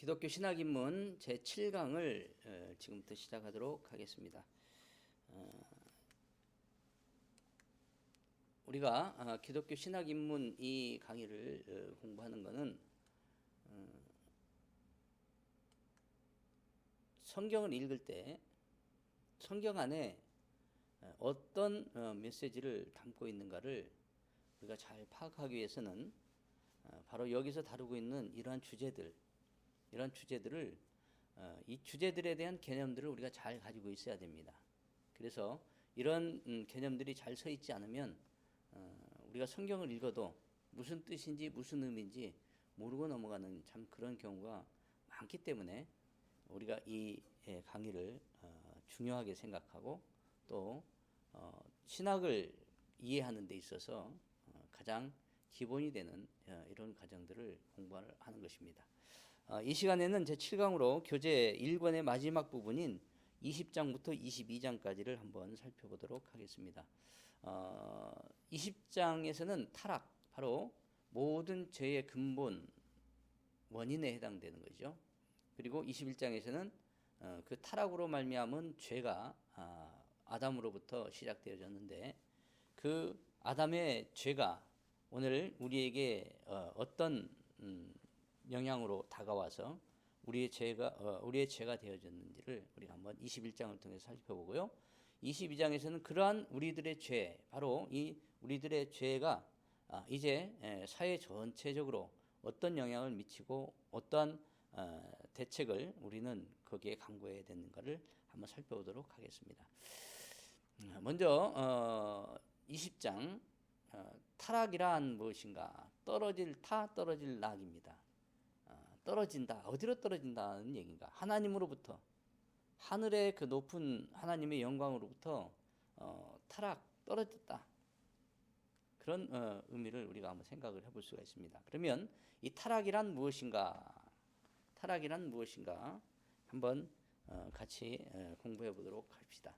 기독교 신학입문 제7강을 지금부터 시작하도록 하겠습니다. 우리가 기독교 신학입문 이 강의를 공부하는 것은 성경을 읽을 때 성경 안에 어떤 메시지를 담고 있는가를 우리가 잘 파악하기 위해서는 바로 여기서 다루고 있는 이러한 주제들을 이 주제들에 대한 개념들을 우리가 잘 가지고 있어야 됩니다. 그래서 이런 개념들이 잘 서 있지 않으면 우리가 성경을 읽어도 무슨 뜻인지 무슨 의미인지 모르고 넘어가는 참 그런 경우가 많기 때문에 우리가 이 강의를 중요하게 생각하고 또 신학을 이해하는 데 있어서 가장 기본이 되는 이런 과정들을 공부하는 것입니다. 이 시간에는 제7강으로 교재 1권의 마지막 부분인 20장부터 22장까지를 한번 살펴보도록 하겠습니다. 20장에서는 타락, 바로 모든 죄의 근본 원인에 해당되는 거죠. 그리고 21장에서는 그 타락으로 말미암은 죄가 아담으로부터 시작되어졌는데 그 아담의 죄가 오늘 우리에게 어떤 영향으로 다가와서 우리의 죄가 되어졌는지를 우리가 한번 21장을 통해서 살펴보고요. 22장에서는 그러한 우리들의 죄, 바로 이 우리들의 죄가 이제 사회 전체적으로 어떤 영향을 미치고 어떠한 대책을 우리는 거기에 강구해야 되는가를 한번 살펴보도록 하겠습니다. 먼저 20장 타락이란 무엇인가? 떨어질 낙입니다. 떨어진다. 어디로 떨어진다는 얘기인가? 하나님으로부터, 하늘의 그 높은 하나님의 영광으로부터 떨어졌다. 그런 의미를 우리가 한번 생각을 해볼 수가 있습니다. 그러면 이 타락이란 무엇인가? 한번 같이 공부해 보도록 합시다.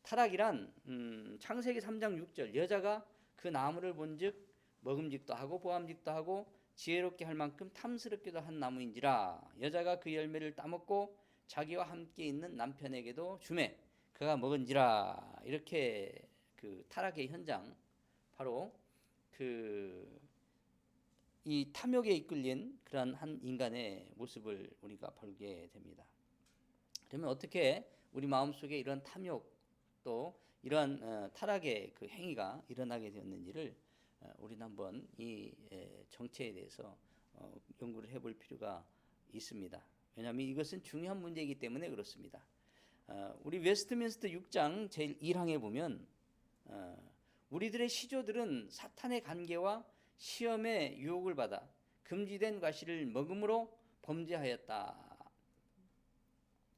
타락이란 창세기 3장 6절 여자가 그 나무를 본즉 먹음직도 하고 보암직도 하고 지혜롭게 할 만큼 탐스럽기도 한 나무인지라 여자가 그 열매를 따먹고 자기와 함께 있는 남편에게도 주매 그가 먹은지라. 이렇게 그 타락의 현장, 바로 이 탐욕에 이끌린 그러한 한 인간의 모습을 우리가 보게 됩니다. 그러면 어떻게 우리 마음속에 이런 탐욕 또 이러한 타락의 그 행위가 일어나게 되었는지를 우리는 한번 이 정체에 대해서 연구를 해볼 필요가 있습니다. 왜냐하면 이것은 중요한 문제이기 때문에 그렇습니다. 우리 웨스트민스터 6장 제1항에 보면 우리들의 시조들은 사탄의 관계와 시험의 유혹을 받아 금지된 과실을 먹음으로 범죄하였다.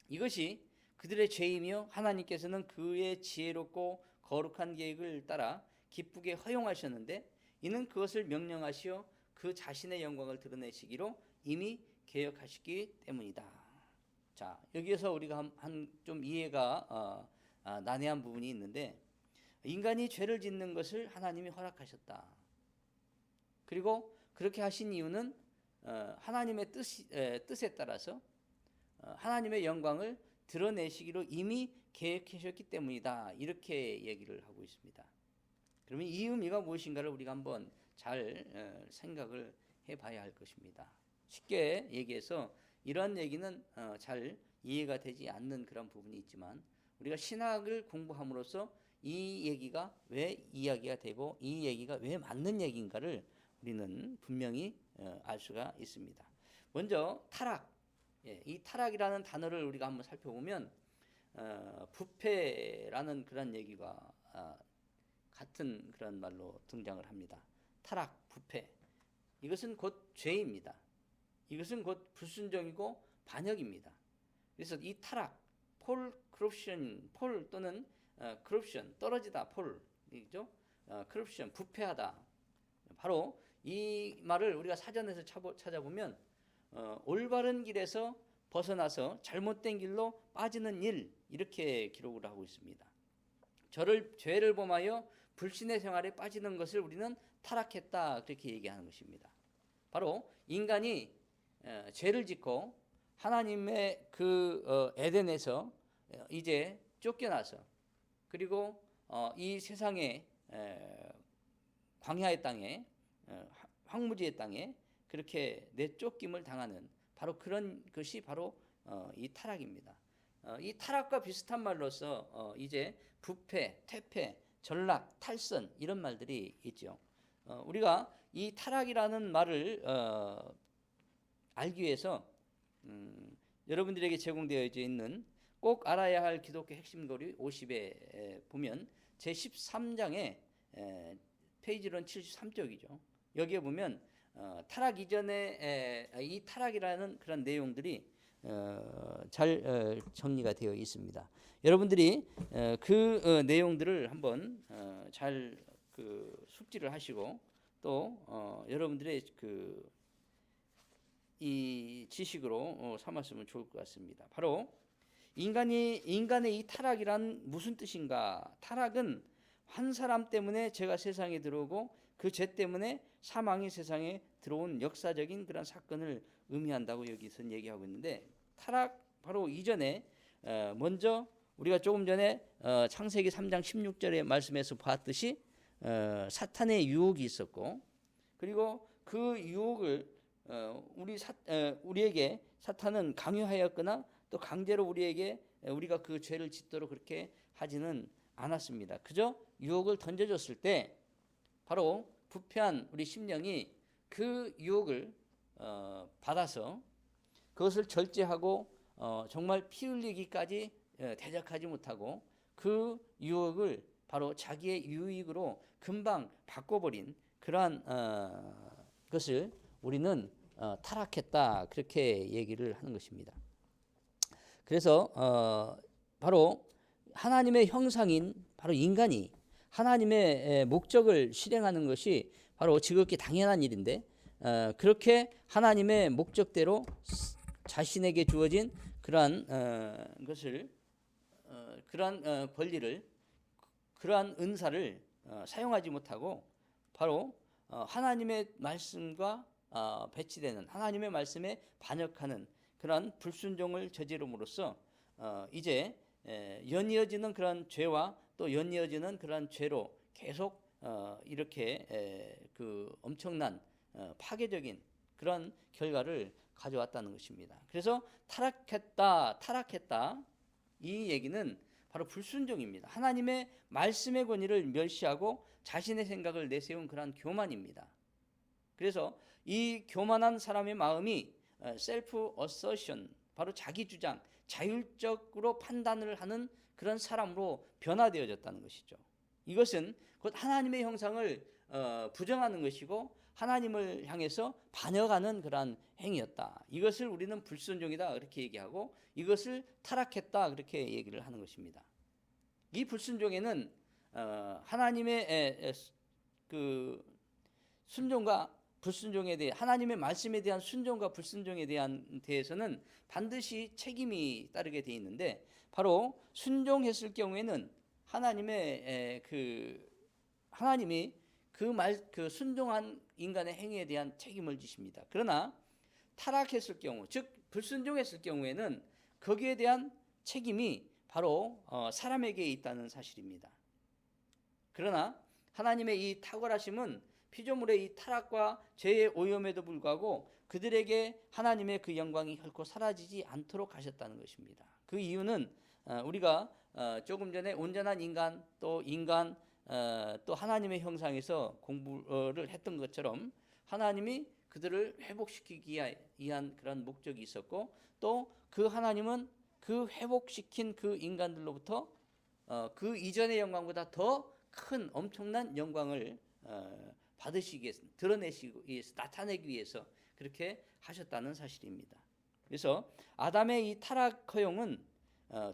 이것이 그들의 죄이며 하나님께서는 그의 지혜롭고 거룩한 계획을 따라 기쁘게 허용하셨는데 이는 그것을 명령하시어 그 자신의 영광을 드러내시기로 이미 계획하시기 때문이다. 자, 여기에서 우리가 좀 이해가 난해한 부분이 있는데 인간이 죄를 짓는 것을 하나님이 허락하셨다. 그리고 그렇게 하신 이유는 하나님의 뜻에 따라서 하나님의 영광을 드러내시기로 이미 계획하셨기 때문이다. 이렇게 얘기를 하고 있습니다. 그러면 이 의미가 무엇인가를 우리가 한번 잘 생각을 해봐야 할 것입니다. 쉽게 얘기해서 이런 얘기는 잘 이해가 되지 않는 그런 부분이 있지만 우리가 신학을 공부함으로써 이 얘기가 왜 이야기가 되고 이 얘기가 왜 맞는 얘기인가를 우리는 분명히 알 수가 있습니다. 먼저 타락, 이 타락이라는 단어를 우리가 한번 살펴보면 부패라는 그런 얘기가 같은 그런 말로 등장을 합니다. 타락, 부패. 이것은 곧 죄입니다. 이것은 곧 불순종이고 반역입니다. 그래서 이 타락, 폴 또는 corruption, 떨어지다, 폴이죠. corruption, 부패하다. 바로 이 말을 우리가 사전에서 찾아보면 올바른 길에서 벗어나서 잘못된 길로 빠지는 일, 이렇게 기록을 하고 있습니다. 죄를 범하여 불신의 생활에 빠지는 것을 우리는 타락했다, 그렇게 얘기하는 것입니다. 바로 인간이 죄를 짓고 하나님의 그 에덴에서 이제 쫓겨나서 그리고 이 세상의 광야의 땅에 황무지의 땅에 그렇게 내쫓김을 당하는 바로 그런 것이 바로 이 타락입니다. 이 타락과 비슷한 말로서 이제 부패, 퇴폐, 전락, 탈선 이런 말들이 있죠. 우리가 이 타락이라는 말을 알기 위해서 여러분들에게 제공되어 있는 꼭 알아야 할 기독교 핵심 교리 50에 보면 제13장에 페이지론 73쪽이죠. 여기에 보면 타락 이전에 이 타락이라는 그런 내용들이 잘 정리가 되어 있습니다. 여러분들이 그 내용들을 한번 잘 숙지를 하시고 또 여러분들의 이 지식으로 삼았으면 좋을 것 같습니다. 바로 인간의 이 타락이란 무슨 뜻인가? 타락은 한 사람 때문에 죄가 세상에 들어오고 그 죄 때문에 사망이 세상에 들어온 역사적인 그런 사건을 의미한다고 여기서 얘기하고 있는데, 타락 바로 이전에 먼저 우리가 조금 전에 창세기 3장 16절의 말씀에서 봤듯이 사탄의 유혹이 있었고, 그리고 그 유혹을 우리에게 사탄은 강요하였거나 또 강제로 우리가 그 죄를 짓도록 그렇게 하지는 않았습니다. 그저 유혹을 던져줬을 때 바로 부패한 우리 심령이 그 유혹을 받아서 그것을 절제하고 정말 피 흘리기까지 대적하지 못하고 그 유혹을 바로 자기의 유익으로 금방 바꿔버린 그러한 것을 우리는 타락했다, 그렇게 얘기를 하는 것입니다. 그래서 바로 하나님의 형상인 바로 인간이 하나님의 목적을 실행하는 것이 바로 지극히 당연한 일인데, 그렇게 하나님의 목적대로 자신에게 주어진 그러한 것을 그러한 권리를, 그러한 은사를 사용하지 못하고 바로 하나님의 말씀과 배치되는 하나님의 말씀에 반역하는 그러한 불순종을 저지름으로써 이제 연이어지는 그런 죄와 또 연이어지는 그런 죄로 계속 이렇게 그 엄청난 파괴적인 그런 결과를 가져왔다는 것입니다. 그래서 타락했다 이 얘기는 바로 불순종입니다. 하나님의 말씀의 권위를 멸시하고 자신의 생각을 내세운 그런 교만입니다. 그래서 이 교만한 사람의 마음이 셀프 어서션, 바로 자기 주장, 자율적으로 판단을 하는 그런 사람으로 변화되어졌다는 것이죠. 이것은 곧 하나님의 형상을 부정하는 것이고 하나님을 향해서 반역하는 그러한 행위였다. 이것을 우리는 불순종이다 그렇게 얘기하고 이것을 타락했다 그렇게 얘기를 하는 것입니다. 이 불순종에는 하나님의 그 순종과 불순종에 대해, 하나님의 말씀에 대한 순종과 불순종에 대해서는 반드시 책임이 따르게 되어 있는데, 바로 순종했을 경우에는 하나님이 그 순종한 인간의 행위에 대한 책임을 지십니다. 그러나 타락했을 경우, 즉 불순종했을 경우에는 거기에 대한 책임이 바로 사람에게 있다는 사실입니다. 그러나 하나님의 이 탁월하심은 피조물의 이 타락과 죄의 오염에도 불구하고 그들에게 하나님의 그 영광이 결코 사라지지 않도록 하셨다는 것입니다. 그 이유는 우리가 조금 전에 온전한 인간 또 하나님의 형상에서 공부를 했던 것처럼 하나님이 그들을 회복시키기 위한 그런 목적이 있었고, 또 그 하나님은 그 회복시킨 그 인간들로부터 그 이전의 영광보다 더 큰 엄청난 영광을 받으시기 위해서, 드러내시기 위해서, 나타내기 위해서 그렇게 하셨다는 사실입니다. 그래서 아담의 이 타락 허용은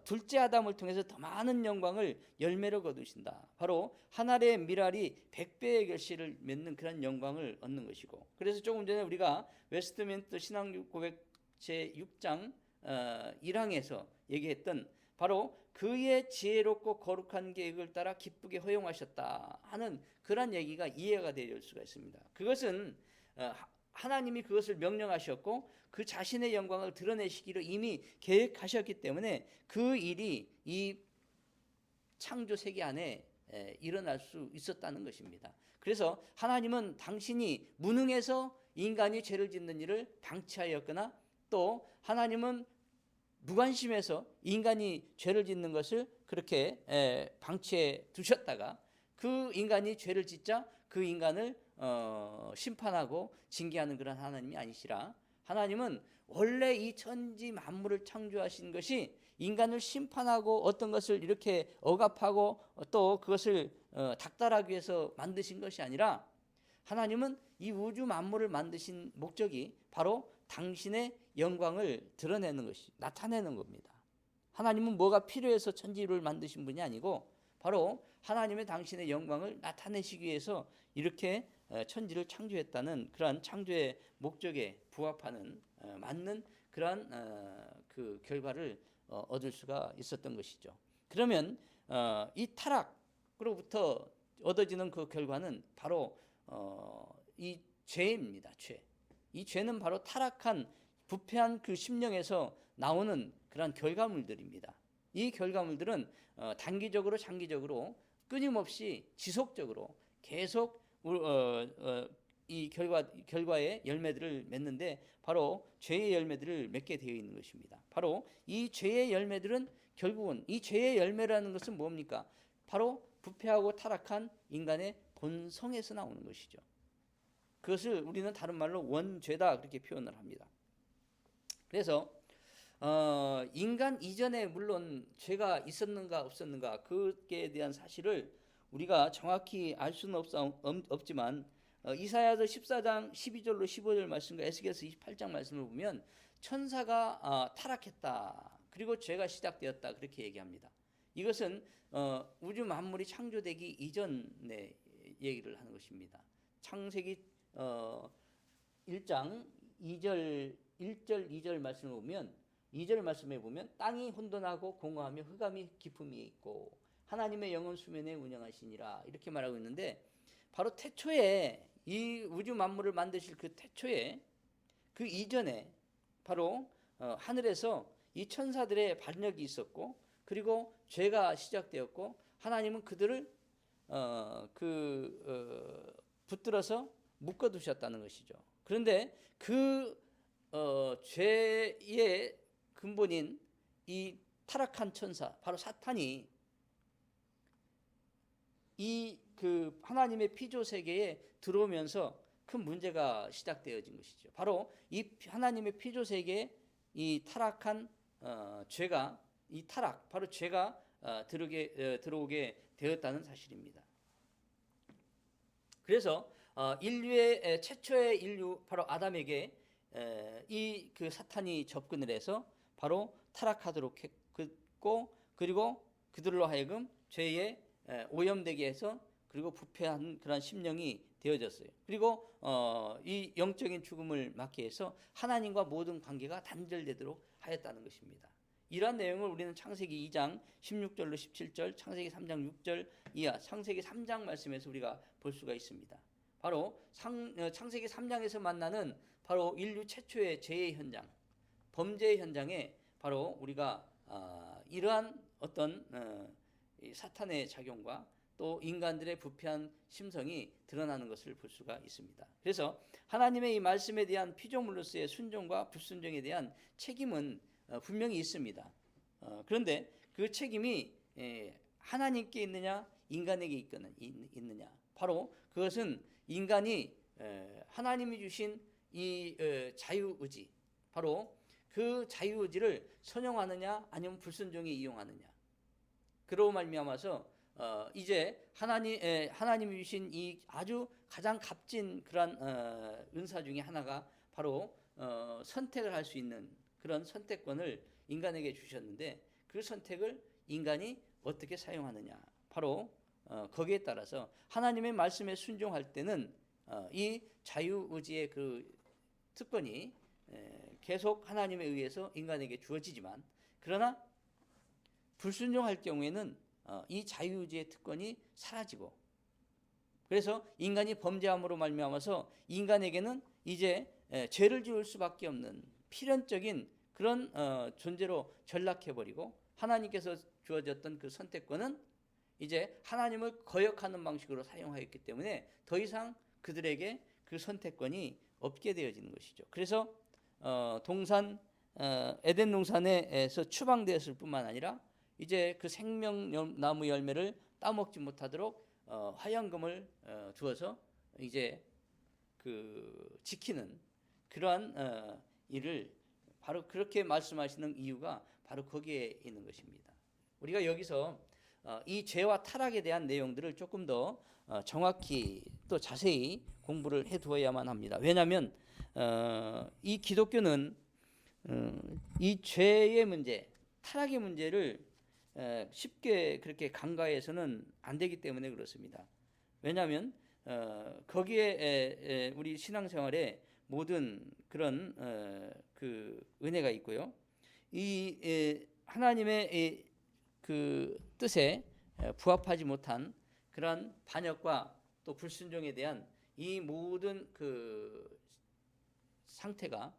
둘째 아담을 통해서 더 많은 영광을 열매로 거두신다. 바로 하늘의 미랄이 100배의 결실을 맺는 그런 영광을 얻는 것이고, 그래서 조금 전에 우리가 웨스트민스터 신앙고백 제6장 1항에서 얘기했던 바로 그의 지혜롭고 거룩한 계획을 따라 기쁘게 허용하셨다 하는 그런 얘기가 이해가 될 수가 있습니다. 그것은 하나님이 그것을 명령하셨고 그 자신의 영광을 드러내시기로 이미 계획하셨기 때문에 그 일이 이 창조 세계 안에 일어날 수 있었다는 것입니다. 그래서 하나님은 당신이 무능해서 인간이 죄를 짓는 일을 방치하였거나 또 하나님은 무관심해서 인간이 죄를 짓는 것을 그렇게 방치해 두셨다가 그 인간이 죄를 짓자 그 인간을 심판하고 징계하는 그런 하나님이 아니시라, 하나님은 원래 이 천지 만물을 창조하신 것이 인간을 심판하고 어떤 것을 이렇게 억압하고 또 그것을 닥달하기 위해서 만드신 것이 아니라, 하나님은 이 우주 만물을 만드신 목적이 바로 당신의 영광을 드러내는 것이, 나타내는 겁니다. 하나님은 뭐가 필요해서 천지를 만드신 분이 아니고 바로 하나님의 당신의 영광을 나타내시기 위해서 이렇게 천지를 창조했다는 그러한 창조의 목적에 부합하는 맞는 그러한 그 결과를 얻을 수가 있었던 것이죠. 그러면 이 타락으로부터 얻어지는 그 결과는 바로 이 죄입니다. 죄. 이 죄는 바로 타락한 부패한 그 심령에서 나오는 그런 결과물들입니다. 이 결과물들은 단기적으로 장기적으로 끊임없이 지속적으로 계속 이 결과의 열매들을 맺는데 바로 죄의 열매들을 맺게 되어 있는 것입니다. 바로 이 죄의 열매들은 결국은 이 죄의 열매라는 것은 뭡니까? 바로 부패하고 타락한 인간의 본성에서 나오는 것이죠. 그것을 우리는 다른 말로 원죄다 그렇게 표현을 합니다. 그래서 인간 이전에 물론 죄가 있었는가 없었는가 그에 대한 사실을 우리가 정확히 알 수는 없지만 이사야서 14장 12절로 15절 말씀과 에스겔서 28장 말씀을 보면 천사가 타락했다, 그리고 죄가 시작되었다 그렇게 얘기합니다. 이것은 우주 만물이 창조되기 이전의 얘기를 하는 것입니다. 창세기 1장 1절 2절 말씀을 보면 2절 말씀에 보면 땅이 혼돈하고 공허하며 흑암이 깊음이 있고 하나님의 영은 수면에 운영하시니라 이렇게 말하고 있는데, 바로 태초에 이 우주 만물을 만드실 그 태초에 그 이전에 바로 하늘에서 이 천사들의 반역이 있었고 그리고 죄가 시작되었고 하나님은 그들을 붙들어서 묶어두셨다는 것이죠. 그런데 그 죄의 근본인 이 타락한 천사 바로 사탄이 이 그 하나님의 피조 세계에 들어오면서 큰 문제가 시작되어진 것이죠. 바로 이 하나님의 피조 세계에 이 타락한 죄가, 이 타락 바로 죄가 들어오게 되었다는 사실입니다. 그래서 인류의 최초의 인류 바로 아담에게 이 그 사탄이 접근을 해서 바로 타락하도록 했고 그리고 그들로 하여금 죄에 오염되게 해서 그리고 부패한 그런 심령이 되어졌어요. 그리고 이 영적인 죽음을 막게 해서 하나님과 모든 관계가 단절되도록 하였다는 것입니다. 이러한 내용을 우리는 창세기 2장 16절로 17절, 창세기 3장 6절 이하, 창세기 3장 말씀에서 우리가 볼 수가 있습니다. 바로 창세기 3장에서 만나는 바로 인류 최초의 죄의 현장, 범죄의 현장에 바로 우리가 이러한 어떤 사탄의 작용과 또 인간들의 부패한 심성이 드러나는 것을 볼 수가 있습니다. 그래서 하나님의 이 말씀에 대한 피조물로서의 순종과 불순종에 대한 책임은 분명히 있습니다. 그런데 그 책임이 하나님께 있느냐 인간에게 있느냐, 바로 그것은 인간이 하나님이 주신 이 자유의지, 바로 그 자유의지를 선용하느냐 아니면 불순종에 이용하느냐, 그로 말미암아서 이제 하나님이 주신 이 아주 가장 값진 그런 은사 중에 하나가 바로 선택을 할 수 있는 그런 선택권을 인간에게 주셨는데 그 선택을 인간이 어떻게 사용하느냐, 바로 거기에 따라서 하나님의 말씀에 순종할 때는 이 자유의지의 그 특권이 계속 하나님에 의해서 인간에게 주어지지만, 그러나 불순종할 경우에는 이 자유의지의 특권이 사라지고, 그래서 인간이 범죄함으로 말미암아서 인간에게는 이제 죄를 지을 수밖에 없는 필연적인 그런 존재로 전락해버리고 하나님께서 주어졌던 그 선택권은 이제 하나님을 거역하는 방식으로 사용하였기 때문에 더 이상 그들에게 그 선택권이 없게 되어지는 것이죠. 그래서 동산 에덴 동산에서 추방되었을 뿐만 아니라 이제 그 생명나무 열매를 따먹지 못하도록 화양금을 두어서 이제 그 지키는 그러한 일을 바로 그렇게 말씀하시는 이유가 바로 거기에 있는 것입니다. 우리가 여기서 이 죄와 타락에 대한 내용들을 조금 더 정확히 또 자세히 공부를 해두어야만 합니다. 왜냐하면 이 기독교는 이 죄의 문제, 타락의 문제를 쉽게 그렇게 간과해서는 안 되기 때문에 그렇습니다. 왜냐하면 거기에 우리 신앙생활에 모든 그런 그 은혜가 있고요. 이 하나님의 그 뜻에 부합하지 못한 그런 반역과 또 불순종에 대한 이 모든 그 상태가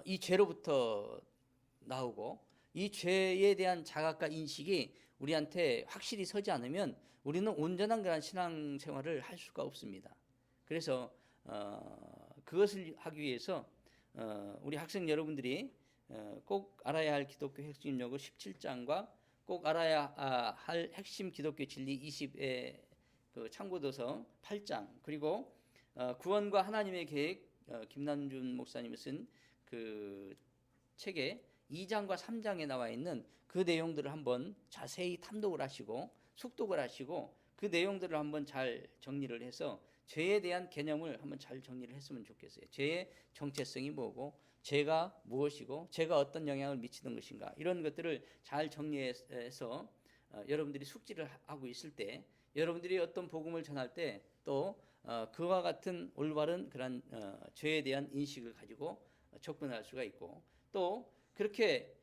이 죄로부터 나오고 이 죄에 대한 자각과 인식이 우리한테 확실히 서지 않으면 우리는 온전한 그런 신앙생활을 할 수가 없습니다. 그래서 그것을 하기 위해서 우리 학생 여러분들이 꼭 알아야 할 기독교 핵심 요구 17장과 꼭 알아야 할 핵심 기독교 진리 20의 그 참고도서 8장 그리고 구원과 하나님의 계획 김남준 목사님이 쓴 그 책에 2장과 3장에 나와 있는 그 내용들을 한번 자세히 탐독을 하시고 숙독을 하시고 그 내용들을 한번 잘 정리를 해서 죄에 대한 개념을 한번 잘 정리를 했으면 좋겠어요. 죄의 정체성이 뭐고 죄가 무엇이고 죄가 어떤 영향을 미치는 것인가 이런 것들을 잘 정리해서 여러분들이 숙지를 하고 있을 때 여러분들이 어떤 복음을 전할 때 또 그와 같은 올바른 그런 죄에 대한 인식을 가지고 접근할 수가 있고 또 그렇게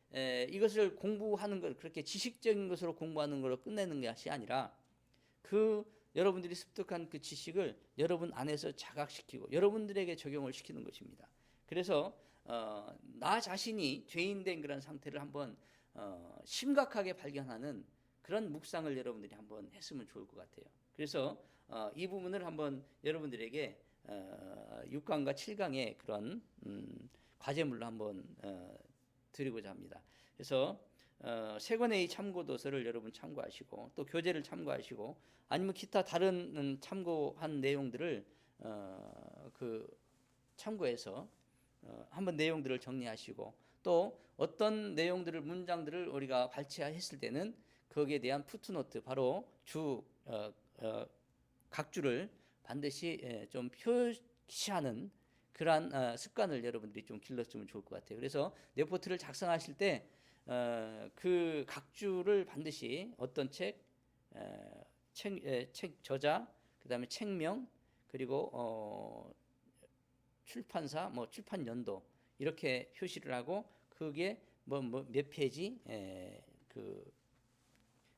이것을 공부하는 걸 그렇게 지식적인 것으로 공부하는 걸로 끝내는 것이 아니라 그 여러분들이 습득한 그 지식을 여러분 안에서 자각시키고 여러분들에게 적용을 시키는 것입니다. 그래서 나 자신이 죄인된 그런 상태를 한번 심각하게 발견하는 그런 묵상을 여러분들이 한번 했으면 좋을 것 같아요. 그래서 이 부분을 한번 여러분들에게 6강과 7강의 그런 과제물로 한번 드리고자 합니다. 그래서 세 권의 이 참고도서를 여러분 참고하시고 또 교재를 참고하시고 아니면 기타 다른 참고한 내용들을 그 참고해서 한번 내용들을 정리하시고 또 어떤 내용들을 문장들을 우리가 발췌했을 때는 거기에 대한 푸트노트 바로 각 줄을 반드시 좀 표시하는 그러한 습관을 여러분들이 좀 길렀으면 좋을 것 같아요. 그래서 레포트를 작성하실 때 그 각 줄을 반드시 어떤 책 저자, 그다음에 책명, 그리고 출판사, 뭐 출판 연도 이렇게 표시를 하고 거기에 뭐 몇 페이지 그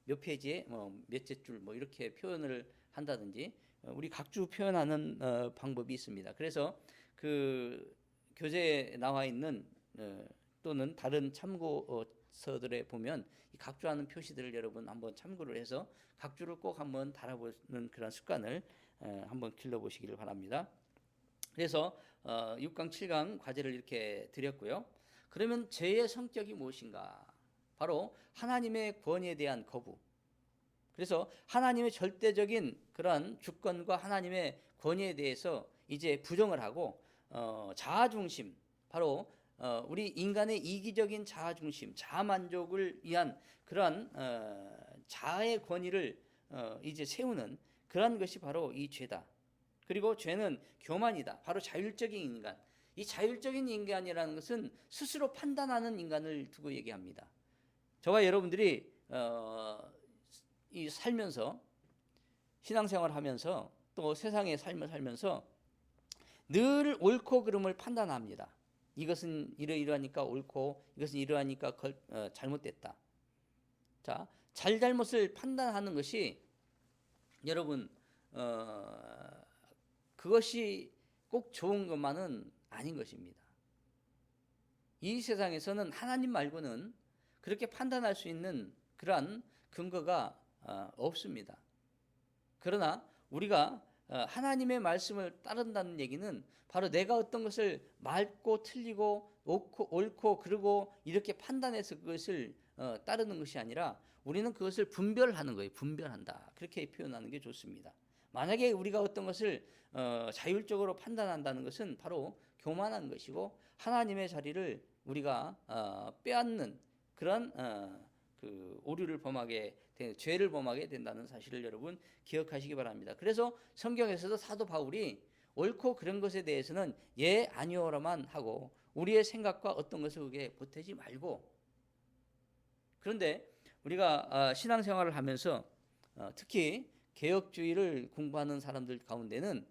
몇 페이지에 몇째 줄 뭐 이렇게 표현을 한다든지 우리 각주 표현하는 방법이 있습니다. 그래서 그 교재에 나와 있는 또는 다른 참고서들에 보면 이 각주하는 표시들을 여러분 한번 참고를 해서 각주를 꼭 한번 달아보는 그런 습관을 한번 길러보시기를 바랍니다. 그래서 6강, 7강 과제를 이렇게 드렸고요. 그러면 죄의 성격이 무엇인가? 바로 하나님의 권위에 대한 거부. 그래서 하나님의 절대적인 그런 주권과 하나님의 권위에 대해서 이제 부정을 하고 자아중심, 바로 우리 인간의 이기적인 자아중심, 자아만족을 위한 그런 자아의 권위를 이제 세우는 그런 것이 바로 이 죄다. 그리고 죄는 교만이다. 바로 자율적인 인간. 이 자율적인 인간이라는 것은 스스로 판단하는 인간을 두고 얘기합니다. 저와 여러분들이 이 살면서 신앙생활 하면서 또 세상의 삶을 살면서 늘 옳고 그름을 판단합니다. 이것은 이러이러하니까 옳고 이것은 이러하니까 잘못됐다. 자, 잘잘못을 판단하는 것이 여러분 그것이 꼭 좋은 것만은 아닌 것입니다. 이 세상에서는 하나님 말고는 그렇게 판단할 수 있는 그러한 근거가 없습니다. 그러나 우리가 하나님의 말씀을 따른다는 얘기는 바로 내가 어떤 것을 맞고 틀리고 옳고 그르고 이렇게 판단해서 그것을 따르는 것이 아니라 우리는 그것을 분별하는 거예요. 분별한다. 그렇게 표현하는 게 좋습니다. 만약에 우리가 어떤 것을 자율적으로 판단한다는 것은 바로 교만한 것이고 하나님의 자리를 우리가 빼앗는 그런 그 오류를 죄를 범하게 된다는 사실을 여러분 기억하시기 바랍니다. 그래서 성경에서도 사도 바울이 옳고 그런 것에 대해서는 예 아니오라만 하고 우리의 생각과 어떤 것을 그게 보태지 말고, 그런데 우리가 신앙생활을 하면서 특히 개혁주의를 공부하는 사람들 가운데는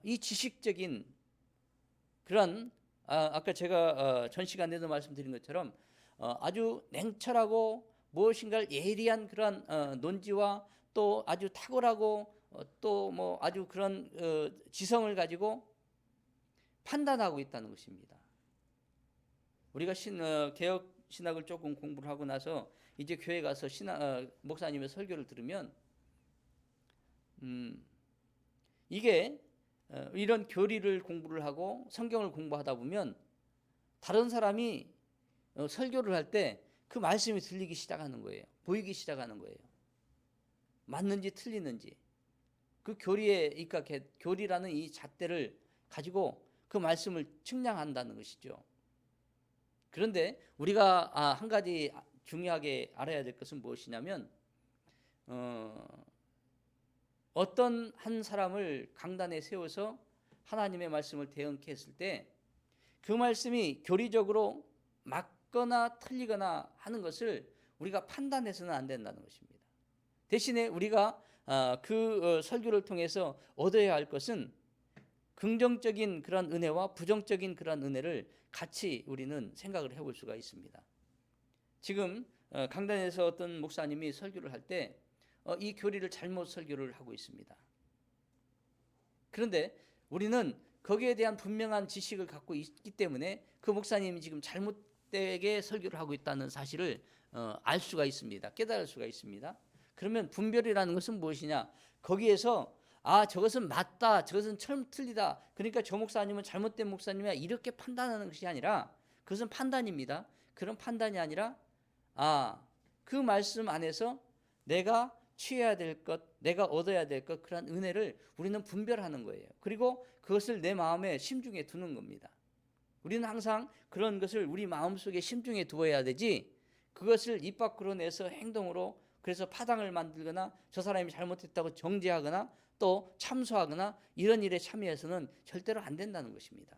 이 지식적인 그런 아까 제가 전 시간에도 말씀드린 것처럼 아주 냉철하고 무엇인가를 예리한 그런 논지와 또 아주 탁월하고 또 뭐 아주 그런 지성을 가지고 판단하고 있다는 것입니다. 우리가 개혁 신학을 조금 공부를 하고 나서 이제 교회 가서 목사님의 설교를 들으면 이게 이런 교리를 공부를 하고 성경을 공부하다 보면 다른 사람이 설교를 할 때 그 말씀이 들리기 시작하는 거예요. 보이기 시작하는 거예요. 맞는지 틀리는지 그 교리에 입각해 교리라는 이 잣대를 가지고 그 말씀을 측량한다는 것이죠. 그런데 우리가 한 가지 중요하게 알아야 될 것은 무엇이냐면 어떤 한 사람을 강단에 세워서 하나님의 말씀을 대응케 했을 때 그 말씀이 교리적으로 맞거나 틀리거나 하는 것을 우리가 판단해서는 안 된다는 것입니다. 대신에 우리가 그 설교를 통해서 얻어야 할 것은 긍정적인 그런 은혜와 부정적인 그런 은혜를 같이 우리는 생각을 해볼 수가 있습니다. 지금 강단에서 어떤 목사님이 설교를 할 때 이 교리를 잘못 설교를 하고 있습니다. 그런데 우리는 거기에 대한 분명한 지식을 갖고 있기 때문에 그 목사님이 지금 잘못되게 설교를 하고 있다는 사실을 알 수가 있습니다. 깨달을 수가 있습니다. 그러면 분별이라는 것은 무엇이냐? 거기에서 저것은 맞다, 저것은 틀리다, 그러니까 저 목사님은 잘못된 목사님이야, 이렇게 판단하는 것이 아니라 그것은 판단입니다. 그런 판단이 아니라 그 말씀 안에서 내가 취해야 될 것, 내가 얻어야 될 것, 그런 은혜를 우리는 분별하는 거예요. 그리고 그것을 내 마음에 심중에 두는 겁니다. 우리는 항상 그런 것을 우리 마음속에 심중에 두어야 되지, 그것을 입 밖으로 내서 행동으로 그래서 파당을 만들거나 저 사람이 잘못했다고 정죄하거나 또 참소하거나 이런 일에 참여해서는 절대로 안 된다는 것입니다.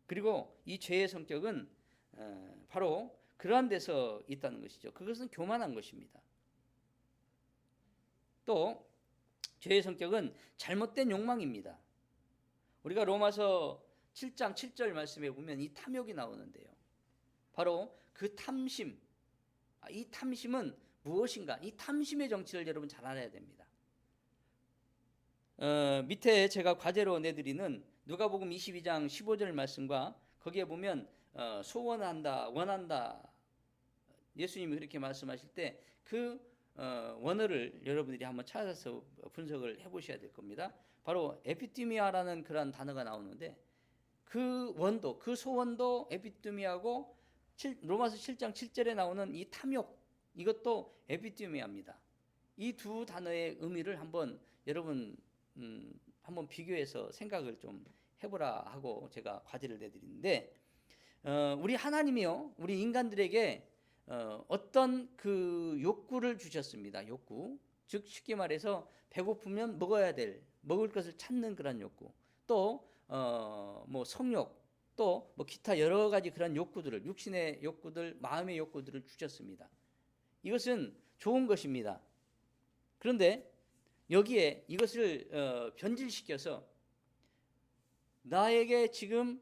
그리고 이 죄의 성격은 바로 그러한 데서 있다는 것이죠. 그것은 교만한 것입니다. 또 죄의 성격은 잘못된 욕망입니다. 우리가 로마서 7장 7절 말씀에 보면 이 탐욕이 나오는데요. 바로 그 탐심, 이 탐심은 무엇인가? 이 탐심의 정치를 여러분 잘 알아야 됩니다. 밑에 제가 과제로 내드리는 누가복음 22장 15절 말씀과 거기에 보면 소원한다, 원한다, 예수님이 그렇게 말씀하실 때 그 원어를 여러분들이 한번 찾아서 분석을 해보셔야 될 겁니다. 바로 에피티미아라는 그런 단어가 나오는데 그 원도, 그 소원도 에피티미아고 로마서 7장 7절에 나오는 이 탐욕, 이것도 에피티미아입니다. 이 두 단어의 의미를 한번 여러분 한번 비교해서 생각을 좀 해보라 하고 제가 과제를 내드리는데 우리 하나님이요, 우리 인간들에게 어떤 그 욕구를 주셨습니다. 욕구, 즉 쉽게 말해서 배고프면 먹을 것을 찾는 그런 욕구, 또 뭐 성욕, 또 뭐 기타 여러 가지 그런 욕구들을, 육신의 욕구들, 마음의 욕구들을 주셨습니다. 이것은 좋은 것입니다. 그런데 여기에 이것을 변질시켜서 나에게 지금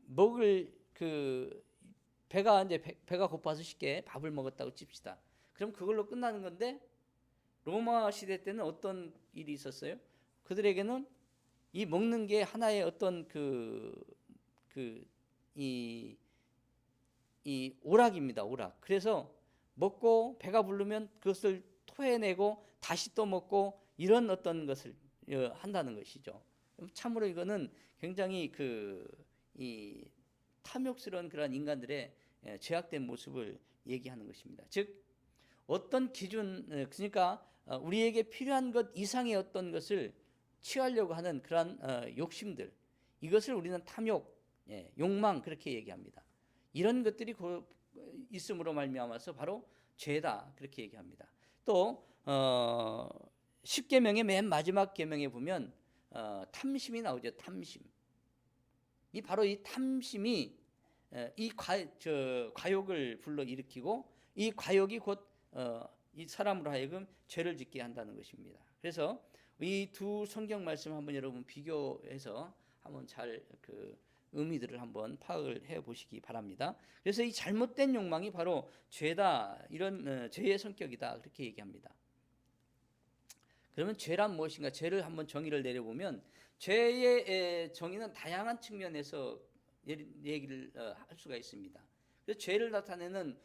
먹을 배가 고파서 쉽게 밥을 먹었다고 칩시다. 그럼 그걸로 끝나는 건데 로마 시대 때는 어떤 일이 있었어요? 그들에게는 이 먹는 게 하나의 어떤 이 오락입니다. 오락. 그래서 먹고 배가 부르면 그것을 토해내고 다시 또 먹고 이런 어떤 것을 한다는 것이죠. 참으로 이거는 굉장히 이 탐욕스러운 그런 인간들의 죄악된 모습을 얘기하는 것입니다. 즉 어떤 기준, 그러니까 우리에게 필요한 것 이상의 어떤 것을 취하려고 하는 그런 욕심들, 이것을 우리는 탐욕, 욕망 그렇게 얘기합니다. 이런 것들이 있음으로 말미암아서 바로 죄다 그렇게 얘기합니다. 또 10계명의 맨 마지막 계명에 보면 탐심이 나오죠. 탐심. 바로 이 탐심이 이 과욕을 불러일으키고 이 과욕이 곧 이 사람으로 하여금 죄를 짓게 한다는 것입니다. 그래서 이 두 성경 말씀 한번 여러분 비교해서 한번 잘 의미들을 한번 파악을 해 보시기 바랍니다. 그래서 이 잘못된 욕망이 바로 죄다, 이런 죄의 성격이다 그렇게 얘기합니다. 그러면 죄란 무엇인가? 죄를 한번 정의를 내려보면 죄의 정의는 다양한 측면에서 얘기를 할 수가 있습니다. 그래서 죄를 나타내는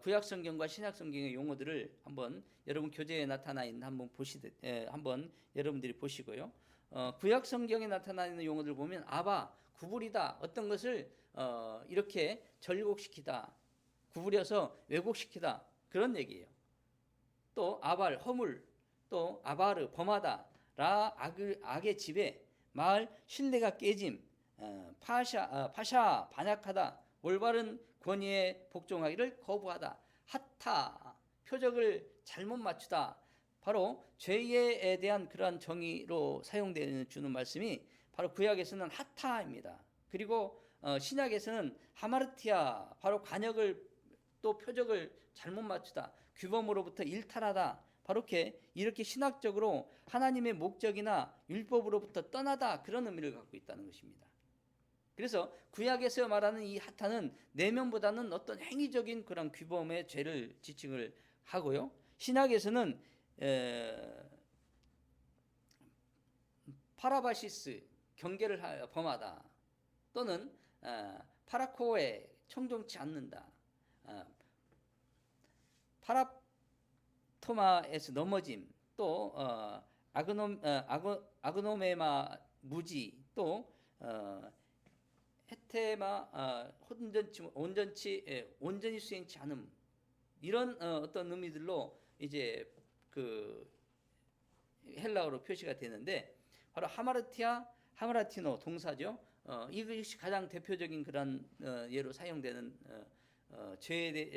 구약 성경과 신약 성경의 용어들을 한번 여러분 교재에 나타나 있는 한번 여러분들이 보시고요. 구약 성경에 나타나 있는 용어들 보면 아바, 구부리다, 어떤 것을 이렇게 절곡시키다, 구부려서 왜곡시키다 그런 얘기예요. 또 아발, 허물, 또 아바르, 범하다, 라, 악의 지배, 마을, 신뢰가 깨짐, 파샤, 반약하다, 올바른 권위에 복종하기를 거부하다, 하타, 표적을 잘못 맞추다. 바로 죄에 대한 그러한 정의로 사용되는 주는 말씀이 바로 구약에서는 하타입니다. 그리고 신약에서는 하마르티아, 바로 관역을 또 표적을 잘못 맞추다, 규범으로부터 일탈하다. 바로 이렇게 신학적으로 하나님의 목적이나 율법으로부터 떠나다 그런 의미를 갖고 있다는 것입니다. 그래서 구약에서 말하는 이 하타는 내면보다는 어떤 행위적인 그런 규범의 죄를 지칭을 하고요. 신약에서는 파라바시스, 경계를 범하다, 또는 파라코에, 청종치 않는다, 파라토마에서 넘어짐, 또 아그노메마 무지, 또 헤테마 온전히 수행치 않음, 이런 어떤 의미들로 이제 헬라어로 표시가 되는데 바로 하마라티노 동사죠. 이것이 가장 대표적인 그런 예로 사용되는 죄에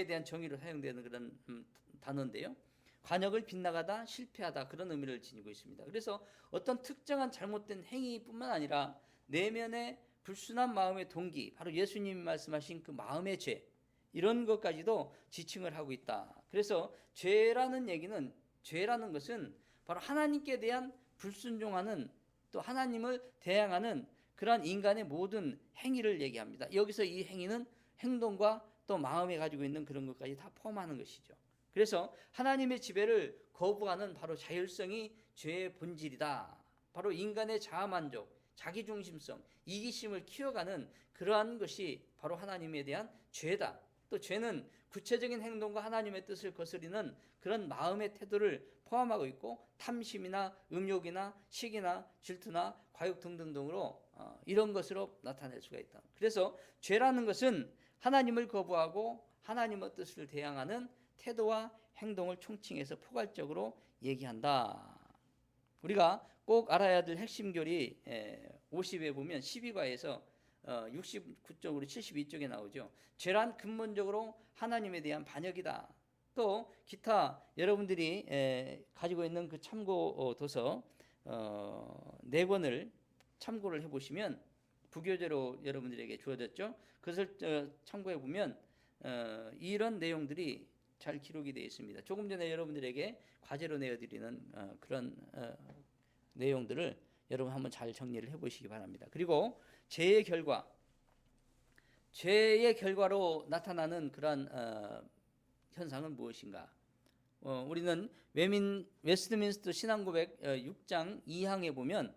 대한 정의로 사용되는 그런 단어인데요. 관역을 빗나가다, 실패하다 그런 의미를 지니고 있습니다. 그래서 어떤 특정한 잘못된 행위뿐만 아니라 내면의 불순한 마음의 동기, 바로 예수님이 말씀하신 그 마음의 죄, 이런 것까지도 지칭을 하고 있다. 그래서 죄라는 것은 바로 하나님께 대한 불순종하는, 또 하나님을 대항하는 그러한 인간의 모든 행위를 얘기합니다. 여기서 이 행위는 행동과 또 마음에 가지고 있는 그런 것까지 다 포함하는 것이죠. 그래서 하나님의 지배를 거부하는 바로 자율성이 죄의 본질이다. 바로 인간의 자아만족, 자기중심성, 이기심을 키워가는 그러한 것이 바로 하나님에 대한 죄다. 또 죄는 구체적인 행동과 하나님의 뜻을 거스리는 그런 마음의 태도를 포함하고 있고, 탐심이나 음욕이나 시기나 질투나 과욕 등등으로 이런 것으로 나타낼 수가 있다. 그래서 죄라는 것은 하나님을 거부하고 하나님의 뜻을 대항하는 태도와 행동을 총칭해서 포괄적으로 얘기한다. 우리가 꼭 알아야 될 핵심 교리 50에 보면 12과에서 69쪽으로 72쪽에 나오죠. 죄란 근본적으로 하나님에 대한 반역이다. 또 기타 여러분들이 가지고 있는 그 참고 도서 4권을 참고를 해보시면 부교재로 여러분들에게 주어졌죠. 그것을 참고해 보면 이런 내용들이 잘 기록이 되어 있습니다. 조금 전에 여러분들에게 과제로 내어드리는 그런 내용들을 여러분 한번 잘 정리를 해보시기 바랍니다. 그리고 죄의 결과로 나타나는 그런 현상은 무엇인가? 우리는 웨스트민스터 신앙고백 6장 2항에 보면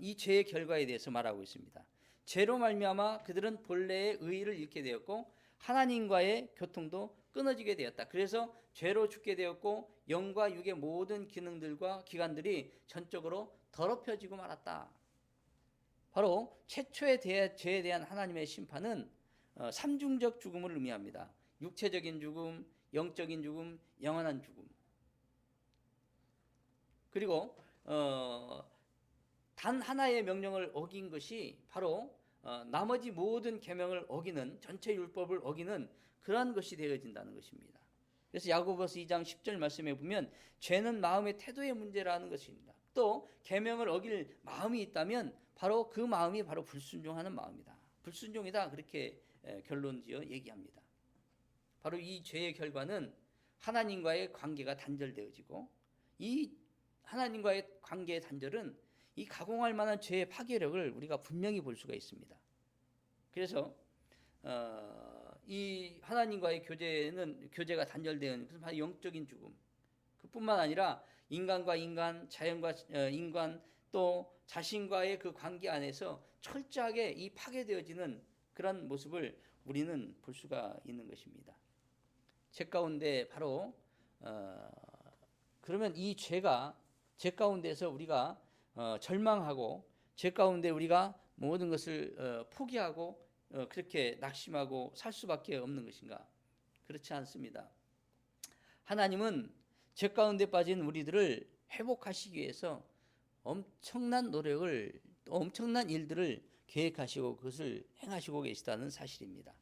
이 죄의 결과에 대해서 말하고 있습니다. 죄로 말미암아 그들은 본래의 의의를 잃게 되었고 하나님과의 교통도 끊어지게 되었다. 그래서 죄로 죽게 되었고 영과 육의 모든 기능들과 기관들이 전적으로 더럽혀지고 말았다. 바로 최초의 죄에 대한 하나님의 심판은 삼중적 죽음을 의미합니다. 육체적인 죽음, 영적인 죽음, 영원한 죽음. 그리고 단 하나의 명령을 어긴 것이 바로 나머지 모든 계명을 어기는, 전체 율법을 어기는 그러한 것이 되어진다는 것입니다. 그래서 야고보서 2장 10절 말씀에 보면 죄는 마음의 태도의 문제라는 것입니다. 또 계명을 어길 마음이 있다면 바로 그 마음이 바로 불순종하는 마음이다. 불순종이다, 그렇게 결론지어 얘기합니다. 바로 이 죄의 결과는 하나님과의 관계가 단절되어지고, 이 하나님과의 관계의 단절은 이 가공할 만한 죄의 파괴력을 우리가 분명히 볼 수가 있습니다. 그래서 이 하나님과의 교제가 단절되는 것은 바로 영적인 죽음. 그뿐만 아니라 인간과 인간, 자연과 인간, 또 자신과의 그 관계 안에서 철저하게 이 파괴되어지는 그런 모습을 우리는 볼 수가 있는 것입니다. 죄 가운데 바로 그러면 이 죄 가운데서 우리가 절망하고 죄 가운데 우리가 모든 것을 포기하고 그렇게 낙심하고 살 수밖에 없는 것인가? 그렇지 않습니다. 하나님은 죄 가운데 빠진 우리들을 회복하시기 위해서 엄청난 노력을, 엄청난 일들을 계획하시고 그것을 행하시고 계시다는 사실입니다.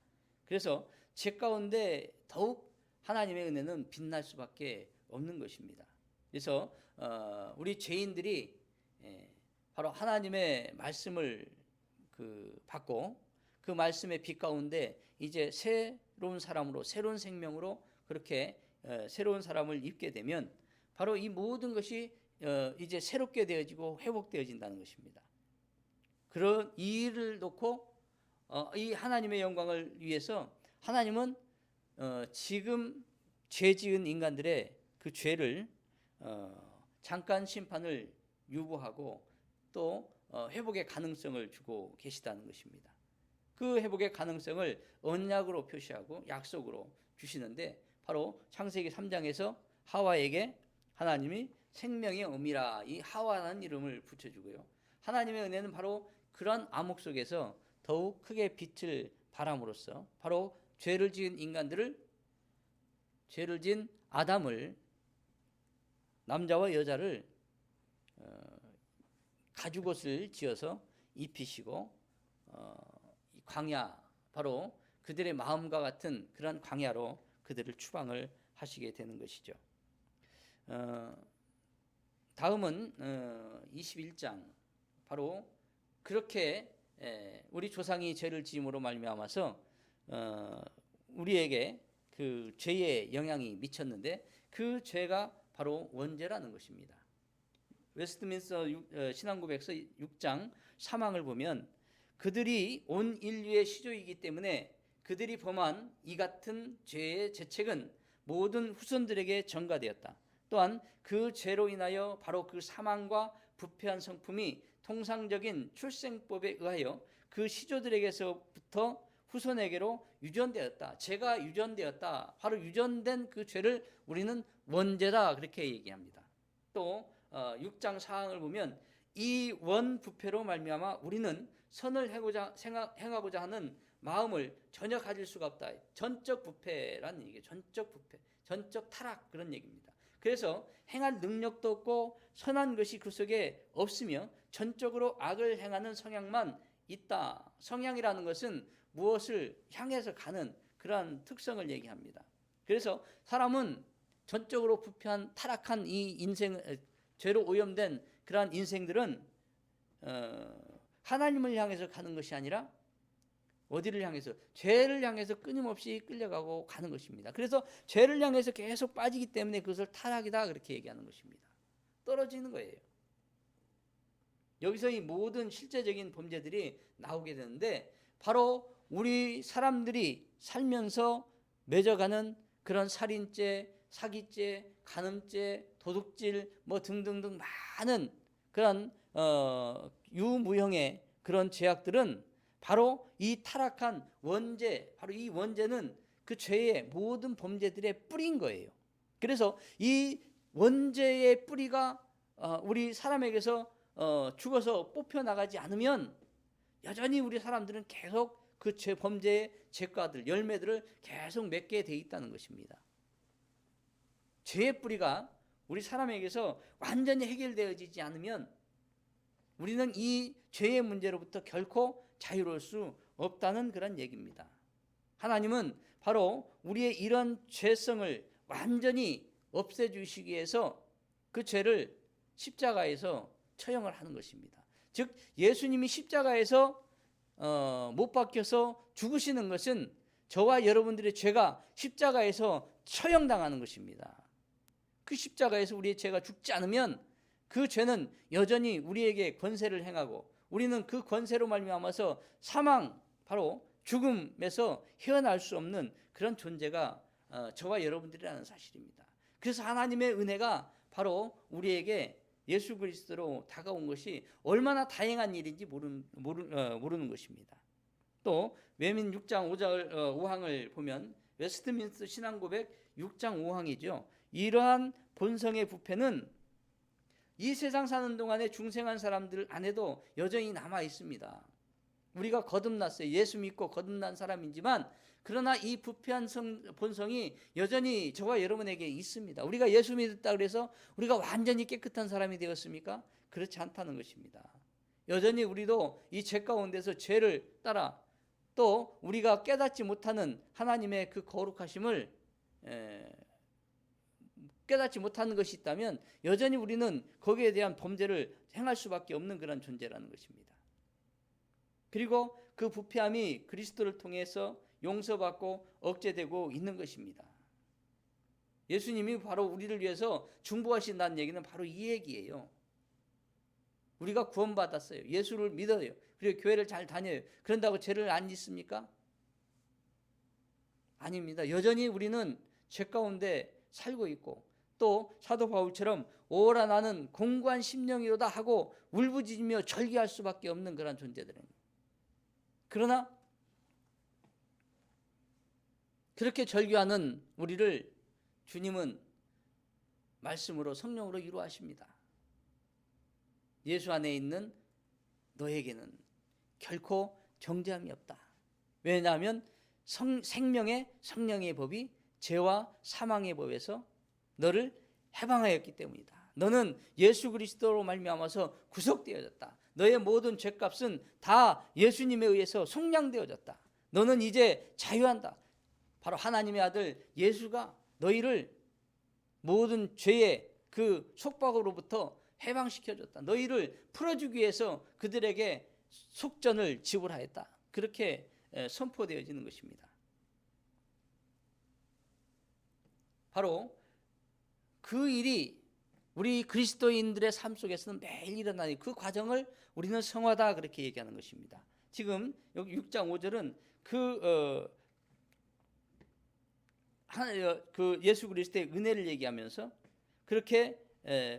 그래서 죄 가운데 더욱 하나님의 은혜는 빛날 수밖에 없는 것입니다. 그래서 우리 죄인들이 바로 하나님의 말씀을 받고 그 말씀의 빛 가운데 이제 새로운 사람으로, 새로운 생명으로 그렇게 새로운 사람을 입게 되면 바로 이 모든 것이 이제 새롭게 되어지고 회복되어진다는 것입니다. 그런 이 일을 놓고 이 하나님의 영광을 위해서 하나님은 지금 죄 지은 인간들의 그 죄를 잠깐 심판을 유보하고 또 회복의 가능성을 주고 계시다는 것입니다. 그 회복의 가능성을 언약으로 표시하고 약속으로 주시는데 바로 창세기 3장에서 하와에게 하나님이 생명의 어미라, 이 하와라는 이름을 붙여주고요. 하나님의 은혜는 바로 그런 암흑 속에서 더욱 크게 빛을 발함으로써 바로 죄를 지은 아담을, 남자와 여자를 가죽옷을 지어서 입히시고 광야, 바로 그들의 마음과 같은 그런 광야로 그들을 추방을 하시게 되는 것이죠. 다음은 21장, 바로 그렇게 우리 조상이 죄를 지음으로 말미암아서 우리에게 그 죄의 영향이 미쳤는데 그 죄가 바로 원죄라는 것입니다. 웨스트민스터 신앙고백서 6장 3항을 보면 그들이 온 인류의 시조이기 때문에 그들이 범한 이 같은 죄의 죄책은 모든 후손들에게 전가되었다. 또한 그 죄로 인하여 바로 그 사망과 부패한 성품이 통상적인 출생법에 의하여 그 시조들에게서부터 후손에게로 유전되었다. 죄가 유전되었다. 바로 유전된 그 죄를 우리는 원죄다, 그렇게 얘기합니다. 또 6장 4항을 보면 이 원부패로 말미암아 우리는 선을 행하고자 하는 마음을 전혀 가질 수가 없다. 전적 부패라는 얘기예요. 전적 부패, 전적 타락, 그런 얘기입니다. 그래서 행할 능력도 없고 선한 것이 그 속에 없으며 전적으로 악을 행하는 성향만 있다. 성향이라는 것은 무엇을 향해서 가는 그러한 특성을 얘기합니다. 그래서 사람은 전적으로 부패한 타락한 이 인생, 죄로 오염된 그러한 인생들은 하나님을 향해서 가는 것이 아니라 어디를 향해서? 죄를 향해서 끊임없이 끌려가고 가는 것입니다. 그래서 죄를 향해서 계속 빠지기 때문에 그것을 타락이다, 그렇게 얘기하는 것입니다. 떨어지는 거예요. 여기서 이 모든 실제적인 범죄들이 나오게 되는데 바로 우리 사람들이 살면서 맺어가는 그런 살인죄, 사기죄, 간음죄, 도둑질 뭐 등등등 많은 그런 유무형의 그런 죄악들은 바로 이 타락한 원죄, 바로 이 원죄는 그 죄의 모든 범죄들의 뿌리인 거예요. 그래서 이 원죄의 뿌리가 우리 사람에게서 죽어서 뽑혀 나가지 않으면 여전히 우리 사람들은 계속 그 범죄의 죄과들, 열매들을 계속 맺게 돼 있다는 것입니다. 죄의 뿌리가 우리 사람에게서 완전히 해결되어지지 않으면 우리는 이 죄의 문제로부터 결코 자유로울 수 없다는 그런 얘기입니다. 하나님은 바로 우리의 이런 죄성을 완전히 없애주시기 위해서 그 죄를 십자가에서 처형을 하는 것입니다. 즉 예수님이 십자가에서 못 박혀서 죽으시는 것은 저와 여러분들의 죄가 십자가에서 처형당하는 것입니다. 그 십자가에서 우리의 죄가 죽지 않으면 그 죄는 여전히 우리에게 권세를 행하고 우리는 그 권세로 말미암아서 사망, 바로 죽음에서 헤어날 수 없는 그런 존재가 저와 여러분들이라는 사실입니다. 그래서 하나님의 은혜가 바로 우리에게 예수 그리스도로 다가온 것이 얼마나 다행한 일인지 모르는 것입니다. 또 외민 6장 5항을 보면 웨스트민스터 신앙고백 6장 5항이죠. 이러한 본성의 부패는 이 세상 사는 동안에 중생한 사람들 안에도 여전히 남아 있습니다. 우리가 거듭났어요. 예수 믿고 거듭난 사람이지만 그러나 이 부패한 본성이 여전히 저와 여러분에게 있습니다. 우리가 예수 믿었다 그래서 우리가 완전히 깨끗한 사람이 되었습니까? 그렇지 않다는 것입니다. 여전히 우리도 이 죄 가운데서 죄를 따라 또 우리가 깨닫지 못하는 하나님의 그 거룩하심을 깨닫지 못하는 것이 있다면 여전히 우리는 거기에 대한 범죄를 행할 수밖에 없는 그런 존재라는 것입니다. 그리고 그 부패함이 그리스도를 통해서 용서받고 억제되고 있는 것입니다. 예수님이 바로 우리를 위해서 중보하신다는 얘기는 바로 이 얘기예요. 우리가 구원받았어요. 예수를 믿어요. 그리고 교회를 잘 다녀요. 그런다고 죄를 안 짓습니까? 아닙니다. 여전히 우리는 죄 가운데 살고 있고 또 사도 바울처럼 오라 나는 공고한 심령이로다 하고 울부짖으며 절규할 수밖에 없는 그런 존재들입니다. 그러나 그렇게 절규하는 우리를 주님은 말씀으로 성령으로 위로하십니다. 예수 안에 있는 너에게는 결코 정죄함이 없다. 왜냐하면 생명의 성령의 법이 죄와 사망의 법에서 너를 해방하였기 때문이다. 너는 예수 그리스도로 말미암아서 구속되어졌다. 너의 모든 죄값은 다 예수님에 의해서 속량되어졌다. 너는 이제 자유한다. 바로 하나님의 아들 예수가 너희를 모든 죄의 그 속박으로부터 해방시켜줬다. 너희를 풀어주기 위해서 그들에게 속전을 지불하였다. 그렇게 선포되어지는 것입니다. 바로 그 일이 우리 그리스도인들의 삶 속에서는 매일 일어나는 그 과정을 우리는 성화다 그렇게 얘기하는 것입니다. 지금 여기 6장 5절은 그 예수 그리스도의 은혜를 얘기하면서 그렇게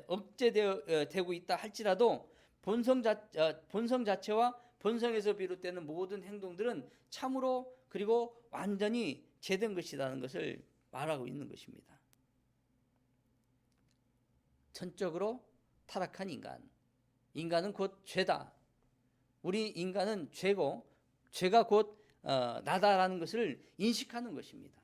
억제되고 있다 할지라도 본성 자체와 본성에서 비롯되는 모든 행동들은 참으로 그리고 완전히 죄된 것이라는 것을 말하고 있는 것입니다. 전적으로 타락한 인간은 곧 죄다. 우리 인간은 죄고 죄가 곧 나다라는 것을 인식하는 것입니다.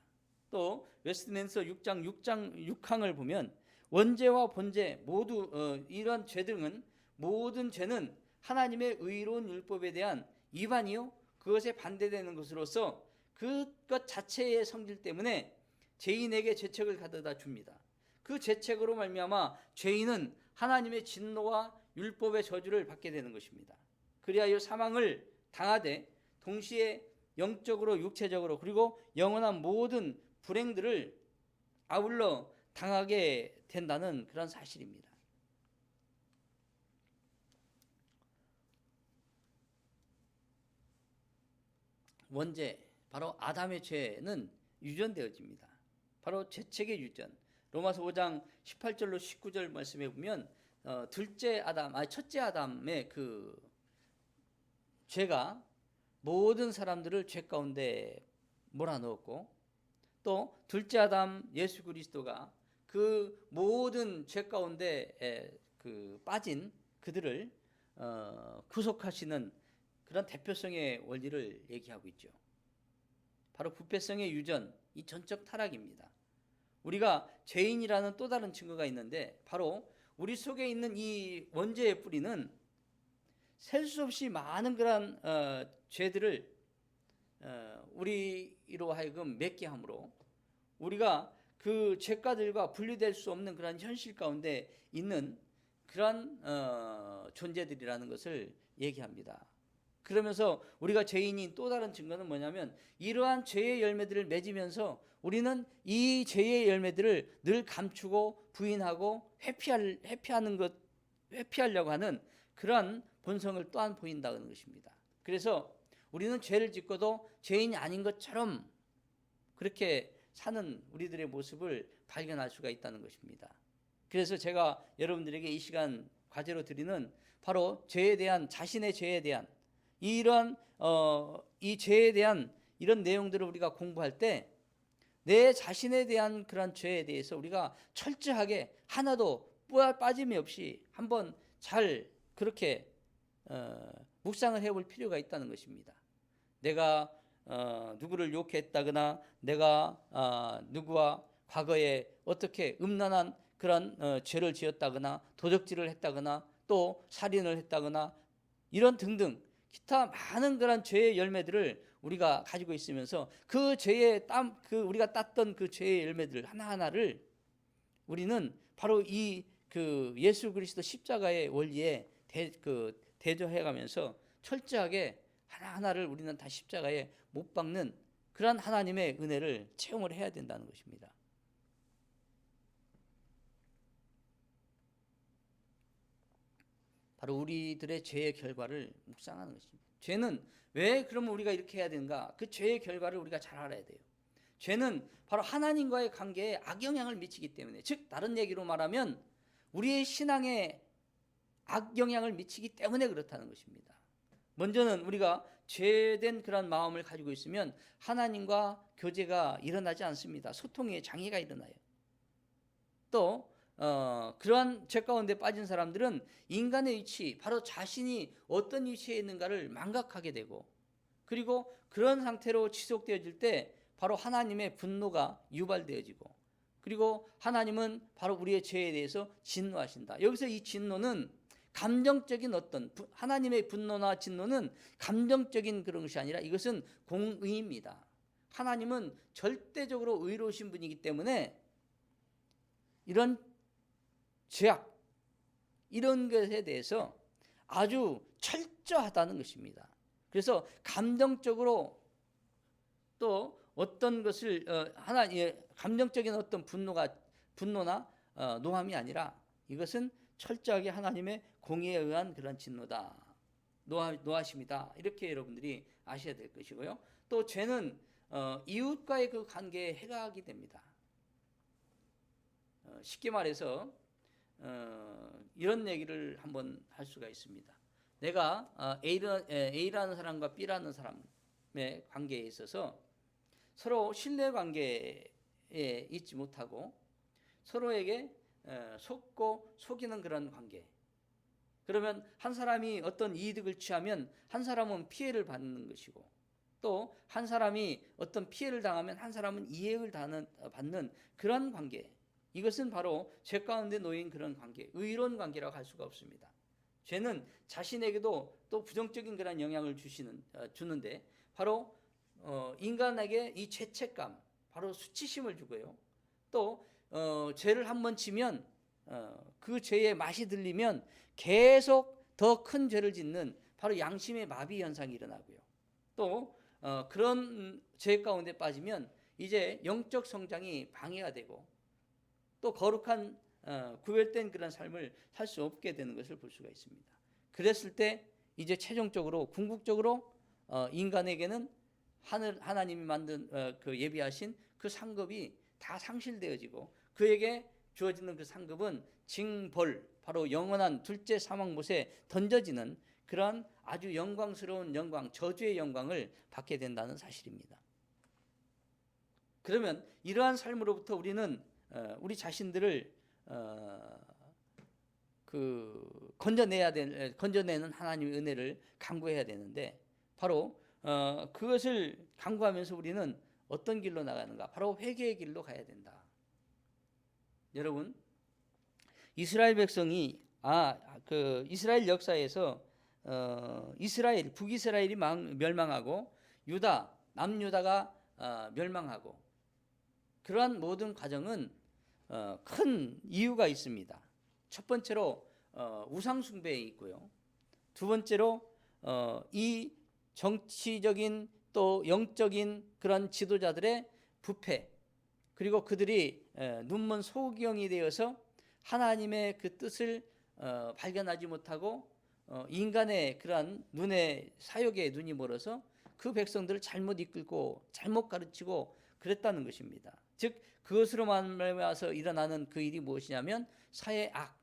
또 웨스트민스터 6항을 보면 원죄와 본죄 모두 이런 죄들은 모든 죄는 하나님의 의로운 율법에 대한 위반이요 그것에 반대되는 것으로서 그것 자체의 성질 때문에 죄인에게 죄책을 가져다 줍니다. 그 죄책으로 말미암아 죄인은 하나님의 진노와 율법의 저주를 받게 되는 것입니다. 그리하여 사망을 당하되 동시에 영적으로 육체적으로 그리고 영원한 모든 불행들을 아울러 당하게 된다는 그런 사실입니다. 원죄, 바로 아담의 죄는 유전되어집니다. 바로 죄책의 유전. 로마서 5장 18절로 19절 말씀에 보면 첫째 아담의 그 죄가 모든 사람들을 죄 가운데 몰아넣었고, 또 둘째 아담 예수 그리스도가 그 모든 죄 가운데 그 빠진 그들을 구속하시는 그런 대표성의 원리를 얘기하고 있죠. 바로 부패성의 유전, 이 전적 타락입니다. 우리가 죄인이라는 또 다른 증거가 있는데, 바로 우리 속에 있는 이 원죄의 뿌리는 셀 수 없이 많은 그런 죄들을 우리로 하여금 맺게 함으로 우리가 그 죄가들과 분리될 수 없는 그런 현실 가운데 있는 그런 존재들이라는 것을 얘기합니다. 그러면서 우리가 죄인인 또 다른 증거는 뭐냐면, 이러한 죄의 열매들을 맺으면서 우리는 이 죄의 열매들을 늘 감추고 부인하고 회피하려고 하는 그러한 본성을 또한 보인다는 것입니다. 그래서 우리는 죄를 짓고도 죄인이 아닌 것처럼 그렇게 사는 우리들의 모습을 발견할 수가 있다는 것입니다. 그래서 제가 여러분들에게 이 시간 과제로 드리는 바로 죄에 대한, 자신의 죄에 대한 이런 이 죄에 대한 이런 내용들을 우리가 공부할 때 내 자신에 대한 그런 죄에 대해서 우리가 철저하게 하나도 빠짐이 없이 한번 잘 그렇게 묵상을 해볼 필요가 있다는 것입니다. 내가 누구를 욕했다거나, 내가 누구와 과거에 어떻게 음란한 그런 죄를 지었다거나, 도적질을 했다거나, 또 살인을 했다거나, 이런 등등 기타 많은 그런 죄의 열매들을 우리가 가지고 있으면서 그 죄의 우리가 땄던 그 죄의 열매들 하나하나를 우리는 바로 이 그 예수 그리스도 십자가의 원리에 대조해가면서 철저하게 하나하나를 우리는 다 십자가에 못 박는 그런 하나님의 은혜를 체험을 해야 된다는 것입니다. 바로 우리들의 죄의 결과를 묵상하는 것입니다. 죄는 왜 그러면 우리가 이렇게 해야 되는가? 그 죄의 결과를 우리가 잘 알아야 돼요. 죄는 바로 하나님과의 관계에 악영향을 미치기 때문에, 즉 다른 얘기로 말하면 우리의 신앙에 악영향을 미치기 때문에 그렇다는 것입니다. 먼저는 우리가 죄된 그런 마음을 가지고 있으면 하나님과 교제가 일어나지 않습니다. 소통에 장애가 일어나요. 또 그러한 죄 가운데 빠진 사람들은 인간의 위치, 바로 자신이 어떤 위치에 있는가를 망각하게 되고, 그리고 그런 상태로 지속되어질 때 바로 하나님의 분노가 유발되어지고, 그리고 하나님은 바로 우리의 죄에 대해서 진노하신다. 여기서 이 진노는 감정적인 하나님의 분노나 진노는 감정적인 그런 것이 아니라 이것은 공의입니다. 하나님은 절대적으로 의로우신 분이기 때문에 이런 죄악, 이런 것에 대해서 아주 철저하다는 것입니다. 그래서 감정적으로 또 어떤 것을 감정적인 어떤 분노나 노함이 아니라 이것은 철저하게 하나님의 공의에 의한 그런 진노다, 노하심이다, 이렇게 여러분들이 아셔야 될 것이고요. 또 죄는 이웃과의 그 관계에 해가 하게 됩니다. 쉽게 말해서 이런 얘기를 한번 할 수가 있습니다. 내가 A라는 사람과 B라는 사람의 관계에 있어서 서로 신뢰 관계에 있지 못하고 서로에게 속고 속이는 그런 관계. 그러면 한 사람이 어떤 이득을 취하면 한 사람은 피해를 받는 것이고, 또 한 사람이 어떤 피해를 당하면 한 사람은 이익을 받는 그런 관계. 이것은 바로 죄 가운데 놓인 그런 관계, 의로운 관계라고 할 수가 없습니다. 죄는 자신에게도 또 부정적인 그런 영향을 주는데 바로 인간에게 이 죄책감, 바로 수치심을 주고요. 또 죄를 한번 지면 그 죄의 맛이 들리면 계속 더 큰 죄를 짓는 바로 양심의 마비 현상이 일어나고요. 또 그런 죄 가운데 빠지면 이제 영적 성장이 방해가 되고, 또 거룩한 구별된 그런 삶을 살 수 없게 되는 것을 볼 수가 있습니다. 그랬을 때 이제 최종적으로 궁극적으로 인간에게는 하나님이 만든 그 예비하신 그 상급이 다 상실되어지고, 그에게 주어지는 그 상급은 징벌, 바로 영원한 둘째 사망 못에 던져지는 그러한 아주 영광스러운 영광, 저주의 영광을 받게 된다는 사실입니다. 그러면 이러한 삶으로부터 우리는 우리 자신들을 건져내는 하나님의 은혜를 간구해야 되는데, 바로 그것을 간구하면서 우리는 어떤 길로 나가는가? 바로 회개의 길로 가야 된다. 여러분, 이스라엘 백성이 이스라엘 역사에서 북이스라엘이 멸망하고 남유다가 멸망하고, 그러한 모든 과정은 큰 이유가 있습니다. 첫 번째로 우상 숭배에 있고요. 두 번째로 이 정치적인 또 영적인 그런 지도자들의 부패, 그리고 그들이 눈먼 소경이 되어서 하나님의 그 뜻을 발견하지 못하고 인간의 그러한 눈에 사욕에 눈이 멀어서 그 백성들을 잘못 이끌고 잘못 가르치고 그랬다는 것입니다. 즉 그것으로 말미암아서 일어나는 그 일이 무엇이냐면 사회의 악,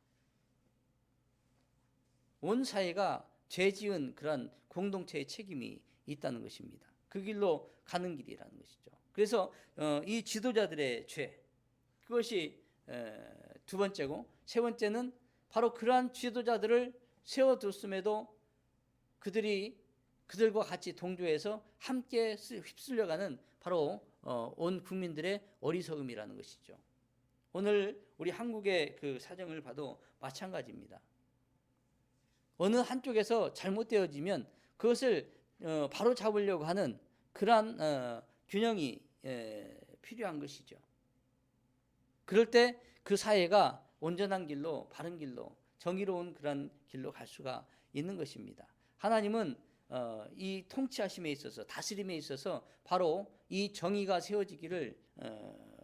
온 사회가 죄 지은 그런 공동체의 책임이 있다는 것입니다. 그 길로 가는 길이라는 것이죠. 그래서 이 지도자들의 죄, 그것이 두 번째고, 세 번째는 바로 그러한 지도자들을 세워뒀음에도 그들과 같이 동조해서 함께 휩쓸려가는 바로 온 국민들의 어리석음이라는 것이죠. 오늘 우리 한국의 그 사정을 봐도 마찬가지입니다. 어느 한쪽에서 잘못되어지면 그것을 바로 잡으려고 하는 그러한 균형이 필요한 것이죠. 그럴 때 그 사회가 온전한 길로, 바른 길로, 정의로운 그런 길로 갈 수가 있는 것입니다. 하나님은 이 통치하심에 있어서, 다스림에 있어서 바로 이 정의가 세워지기를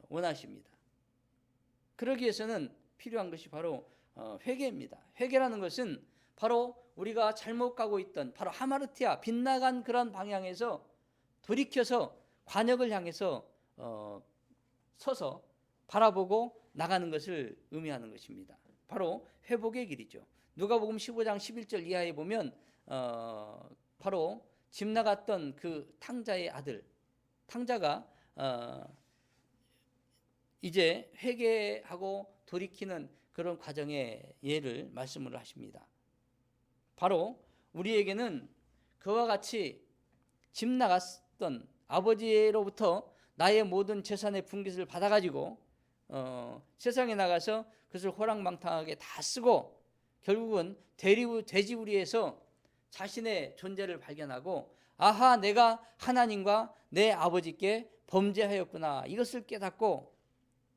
원하십니다. 그러기 위해서는 필요한 것이 바로 회개입니다. 회개라는 것은 바로 우리가 잘못 가고 있던 바로 하마르티아, 빗나간 그런 방향에서 돌이켜서 관역을 향해서 서서 바라보고 나가는 것을 의미하는 것입니다. 바로 회복의 길이죠. 누가복음 15장 11절 이하에 보면 바로 집 나갔던 그 탕자의 아들, 탕자가 이제 회개하고 돌이키는 그런 과정의 예를 말씀을 하십니다. 바로 우리에게는 그와 같이 집 나갔던 아버지로부터 나의 모든 재산의 분깃을 받아가지고 세상에 나가서 그것을 호랑방탕하게 다 쓰고 결국은 돼지우리에서 자신의 존재를 발견하고, 아하, 내가 하나님과 내 아버지께 범죄하였구나, 이것을 깨닫고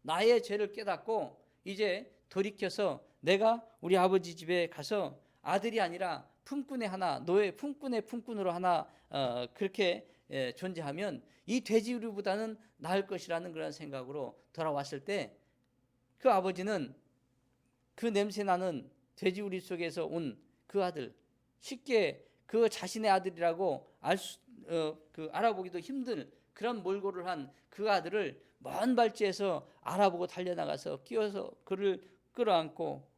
나의 죄를 깨닫고 이제 돌이켜서 내가 우리 아버지 집에 가서 아들이 아니라 품꾼의 하나, 노예 품꾼의 품꾼으로 하나 그렇게 존재하면 이 돼지우리보다는 나을 것이라는 그런 생각으로 돌아왔을 때, 그 아버지는 그 냄새나는 돼지우리 속에서 온 그 아들, 쉽게 그 자신의 아들이라고 알아보기도 힘든 그런 몰골을 한 그 아들을 먼 발치에서 알아보고 달려나가서 끼워서 그를 끌어안고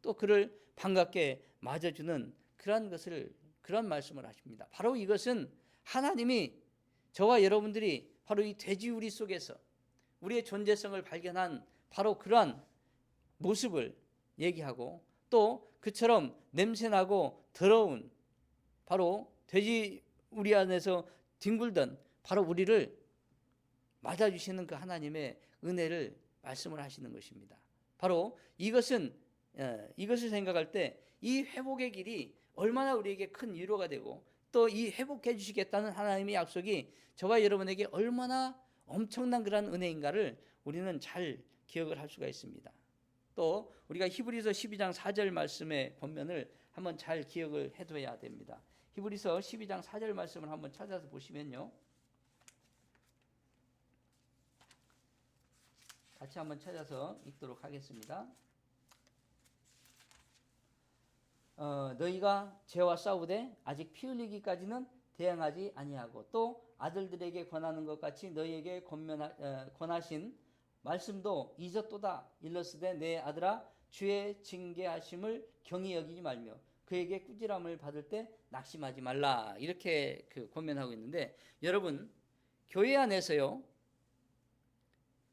또 그를 반갑게 맞아주는 그런 말씀을 하십니다. 바로 이것은 하나님이 저와 여러분들이 바로 이 돼지우리 속에서 우리의 존재성을 발견한 바로 그러한 모습을 얘기하고, 또 그처럼 냄새나고 더러운 바로 돼지우리 안에서 뒹굴던 바로 우리를 맞아주시는 그 하나님의 은혜를 말씀을 하시는 것입니다. 바로 이것을 생각할 때 이 회복의 길이 얼마나 우리에게 큰 위로가 되고, 또 이 회복해 주시겠다는 하나님의 약속이 저와 여러분에게 얼마나 엄청난 그런 은혜인가를 우리는 잘 기억을 할 수가 있습니다. 또 우리가 히브리서 12장 4절 말씀의 본면을 한번 잘 기억을 해둬야 됩니다. 히브리서 12장 4절 말씀을 한번 찾아서 보시면요, 같이 한번 찾아서 읽도록 하겠습니다. 너희가 죄와 싸우되 아직 피 흘리기까지는 대항하지 아니하고, 또 아들들에게 권하는 것 같이 너희에게 권하신 말씀도 잊었도다. 일러스되 내 아들아 주의 징계하심을 경히 여기지 말며 그에게 꾸지람을 받을 때 낙심하지 말라. 이렇게 권면하고 있는데, 여러분 교회 안에서요,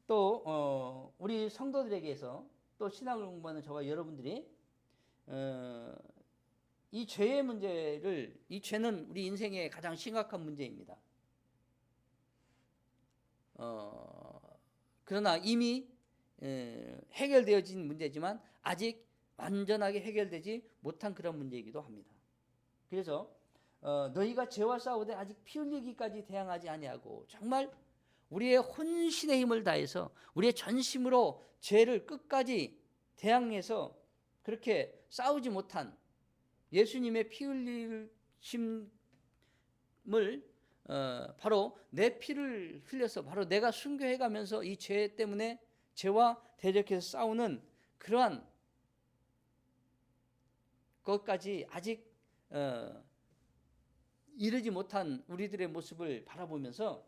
또 우리 성도들에게서 또 신학을 공부하는 저와 여러분들이 이 죄의 문제를, 이 죄는 우리 인생의 가장 심각한 문제입니다. 그러나 이미 해결되어진 문제지만 아직 완전하게 해결되지 못한 그런 문제이기도 합니다. 그래서 너희가 죄와 싸우되 아직 피 흘리기까지 대항하지 아니하고, 정말 우리의 혼신의 힘을 다해서 우리의 전심으로 죄를 끝까지 대항해서 그렇게 싸우지 못한 예수님의 피 흘리심을 바로 내 피를 흘려서 바로 내가 순교해 가면서 이 죄 때문에 죄와 대적해서 싸우는 그러한 것까지 아직 이르지 못한 우리들의 모습을 바라보면서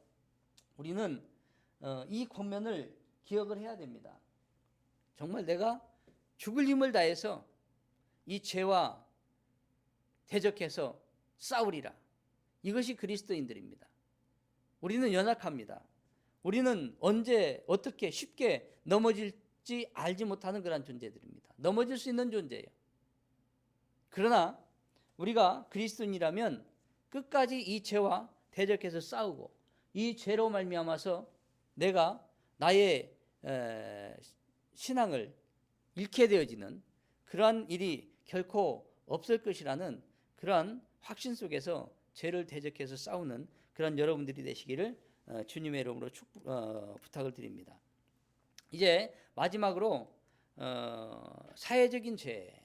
우리는 이 권면을 기억을 해야 됩니다. 정말 내가 죽을 힘을 다해서 이 죄와 대적해서 싸우리라. 이것이 그리스도인들입니다. 우리는 연약합니다. 우리는 언제 어떻게 쉽게 넘어질지 알지 못하는 그런 존재들입니다. 넘어질 수 있는 존재예요. 그러나 우리가 그리스도인이라면 끝까지 이 죄와 대적해서 싸우고, 이 죄로 말미암아서 내가 나의 신앙을 잃게 되어지는 그러한 일이 결코 없을 것이라는 그러한 확신 속에서 죄를 대적해서 싸우는 그런 여러분들이 되시기를 주님의 이름으로 부탁을 드립니다. 이제 마지막으로 사회적인 죄.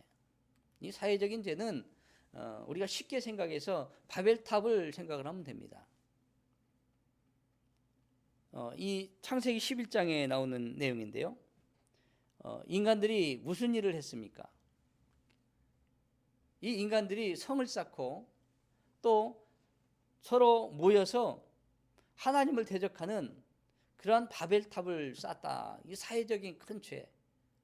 이 사회적인 죄는 우리가 쉽게 생각해서 바벨탑을 생각을 하면 됩니다. 이 창세기 11장에 나오는 내용인데요. 인간들이 무슨 일을 했습니까? 이 인간들이 성을 쌓고 또 서로 모여서 하나님을 대적하는 그러한 바벨탑을 쌓았다. 이 사회적인 큰 죄.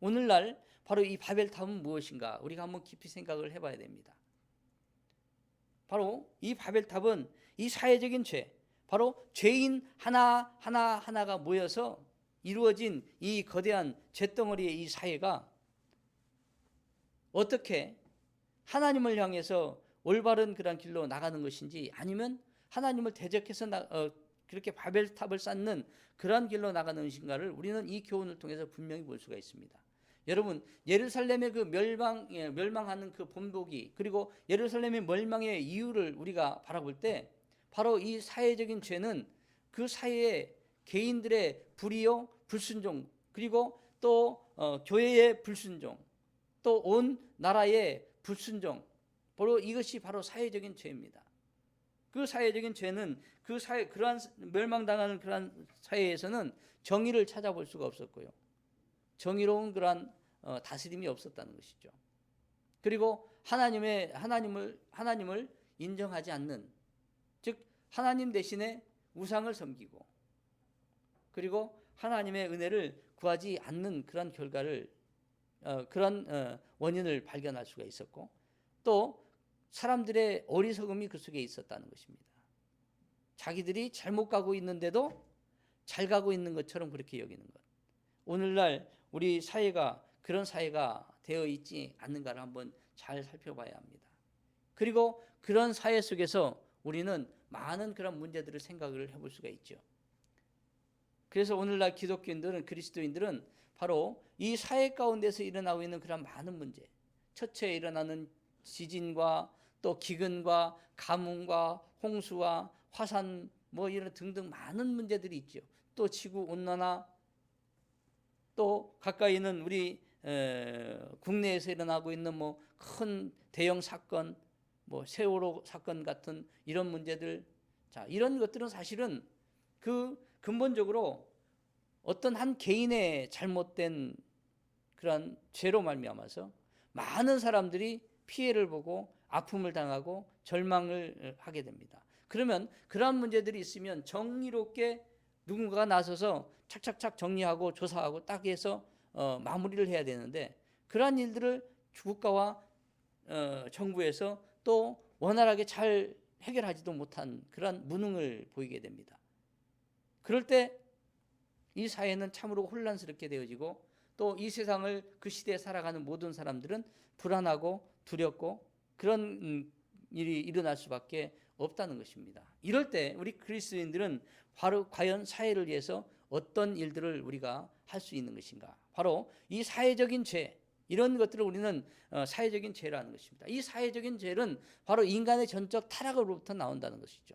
오늘날 바로 이 바벨탑은 무엇인가? 우리가 한번 깊이 생각을 해봐야 됩니다. 바로 이 바벨탑은 이 사회적인 죄, 바로 죄인 하나가 모여서 이루어진 이 거대한 죄덩어리의 이 사회가 어떻게 하나님을 향해서 올바른 그런 길로 나가는 것인지, 아니면 하나님을 대적해서 그렇게 바벨탑을 쌓는 그런 길로 나가는 것인가를 우리는 이 교훈을 통해서 분명히 볼 수가 있습니다. 여러분, 예루살렘의 그 멸망하는 그 본보기, 그리고 예루살렘의 멸망의 이유를 우리가 바라볼 때 바로 이 사회적인 죄는 그 사회의 개인들의 불의요, 불순종, 그리고 또 교회의 불순종, 또 온 나라의 불순종, 바로 이것이 바로 사회적인 죄입니다. 그 사회적인 죄는 그러한 멸망당하는 그러한 사회에서는 정의를 찾아볼 수가 없었고요. 정의로운 그러한 다스림이 없었다는 것이죠. 그리고 하나님을 인정하지 않는, 즉 하나님 대신에 우상을 섬기고, 그리고 하나님의 은혜를 구하지 않는 그런 결과를 그런 원인을 발견할 수가 있었고, 또 사람들의 어리석음이 그 속에 있었다는 것입니다. 자기들이 잘못 가고 있는데도 잘 가고 있는 것처럼 그렇게 여기는 것. 오늘날 우리 사회가 그런 사회가 되어 있지 않는가를 한번 잘 살펴봐야 합니다. 그리고 그런 사회 속에서 우리는 많은 그런 문제들을 생각을 해볼 수가 있죠. 그래서 오늘날 기독교인들은, 그리스도인들은 바로 이 사회 가운데서 일어나고 있는 그런 많은 문제, 첫째 일어나는 지진과 또 기근과 가뭄과 홍수와 화산 뭐 이런 등등 많은 문제들이 있죠. 또 지구 온난화, 또 가까이 있는 우리 국내에서 일어나고 있는 뭐 큰 대형 사건, 뭐 세월호 사건 같은 이런 문제들, 자, 이런 것들은 사실은 그 근본적으로 어떤 한 개인의 잘못된 그런 죄로 말미암아서 많은 사람들이 피해를 보고 아픔을 당하고 절망을 하게 됩니다. 그러면 그러한 문제들이 있으면 정의롭게 누군가가 나서서 착착착 정리하고 조사하고 딱 해서 마무리를 해야 되는데 그러한 일들을 국가와 정부에서 또 원활하게 잘 해결하지도 못한 그러한 무능을 보이게 됩니다. 그럴 때 이 사회는 참으로 혼란스럽게 되어지고 또 이 세상을 그 시대에 살아가는 모든 사람들은 불안하고 두렵고 그런 일이 일어날 수밖에 없다는 것입니다. 이럴 때 우리 그리스도인들은 바로 과연 사회를 위해서 어떤 일들을 우리가 할 수 있는 것인가? 바로 이 사회적인 죄, 이런 것들을 우리는 사회적인 죄라는 것입니다. 이 사회적인 죄는 바로 인간의 전적 타락으로부터 나온다는 것이죠.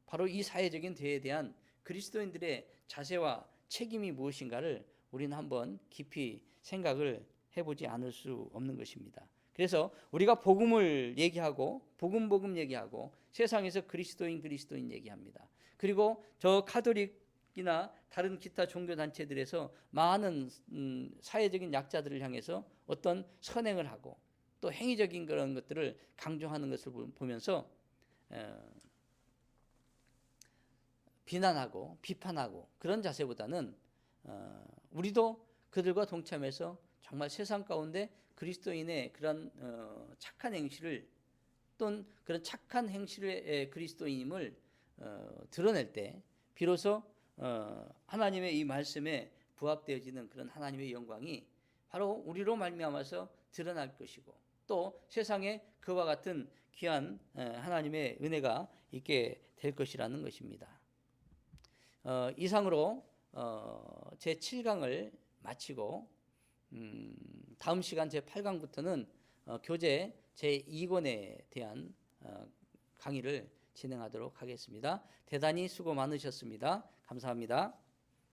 바로 이 사회적인 죄에 대한 그리스도인들의 자세와 책임이 무엇인가를 우리는 한번 깊이 생각을 해보지 않을 수 없는 것입니다. 그래서 우리가 복음을 얘기하고 복음 얘기하고 세상에서 그리스도인 얘기합니다. 그리고 저 카톨릭이나 다른 기타 종교단체들에서 많은 사회적인 약자들을 향해서 어떤 선행을 하고 또 행위적인 그런 것들을 강조하는 것을 보면서 비난하고 비판하고 그런 자세보다는 우리도 그들과 동참해서 정말 세상 가운데 그리스도인의 그런 착한 행실을 또는 그런 착한 행실의 그리스도인임을 드러낼 때 비로소 하나님의 이 말씀에 부합되어지는 그런 하나님의 영광이 바로 우리로 말미암아서 드러날 것이고 또 세상에 그와 같은 귀한 하나님의 은혜가 있게 될 것이라는 것입니다. 이상으로 제 7강을 마치고 다음 시간 제 8강부터는 교재 제 2권에 대한 강의를 진행하도록 하겠습니다. 대단히 수고 많으셨습니다. 감사합니다.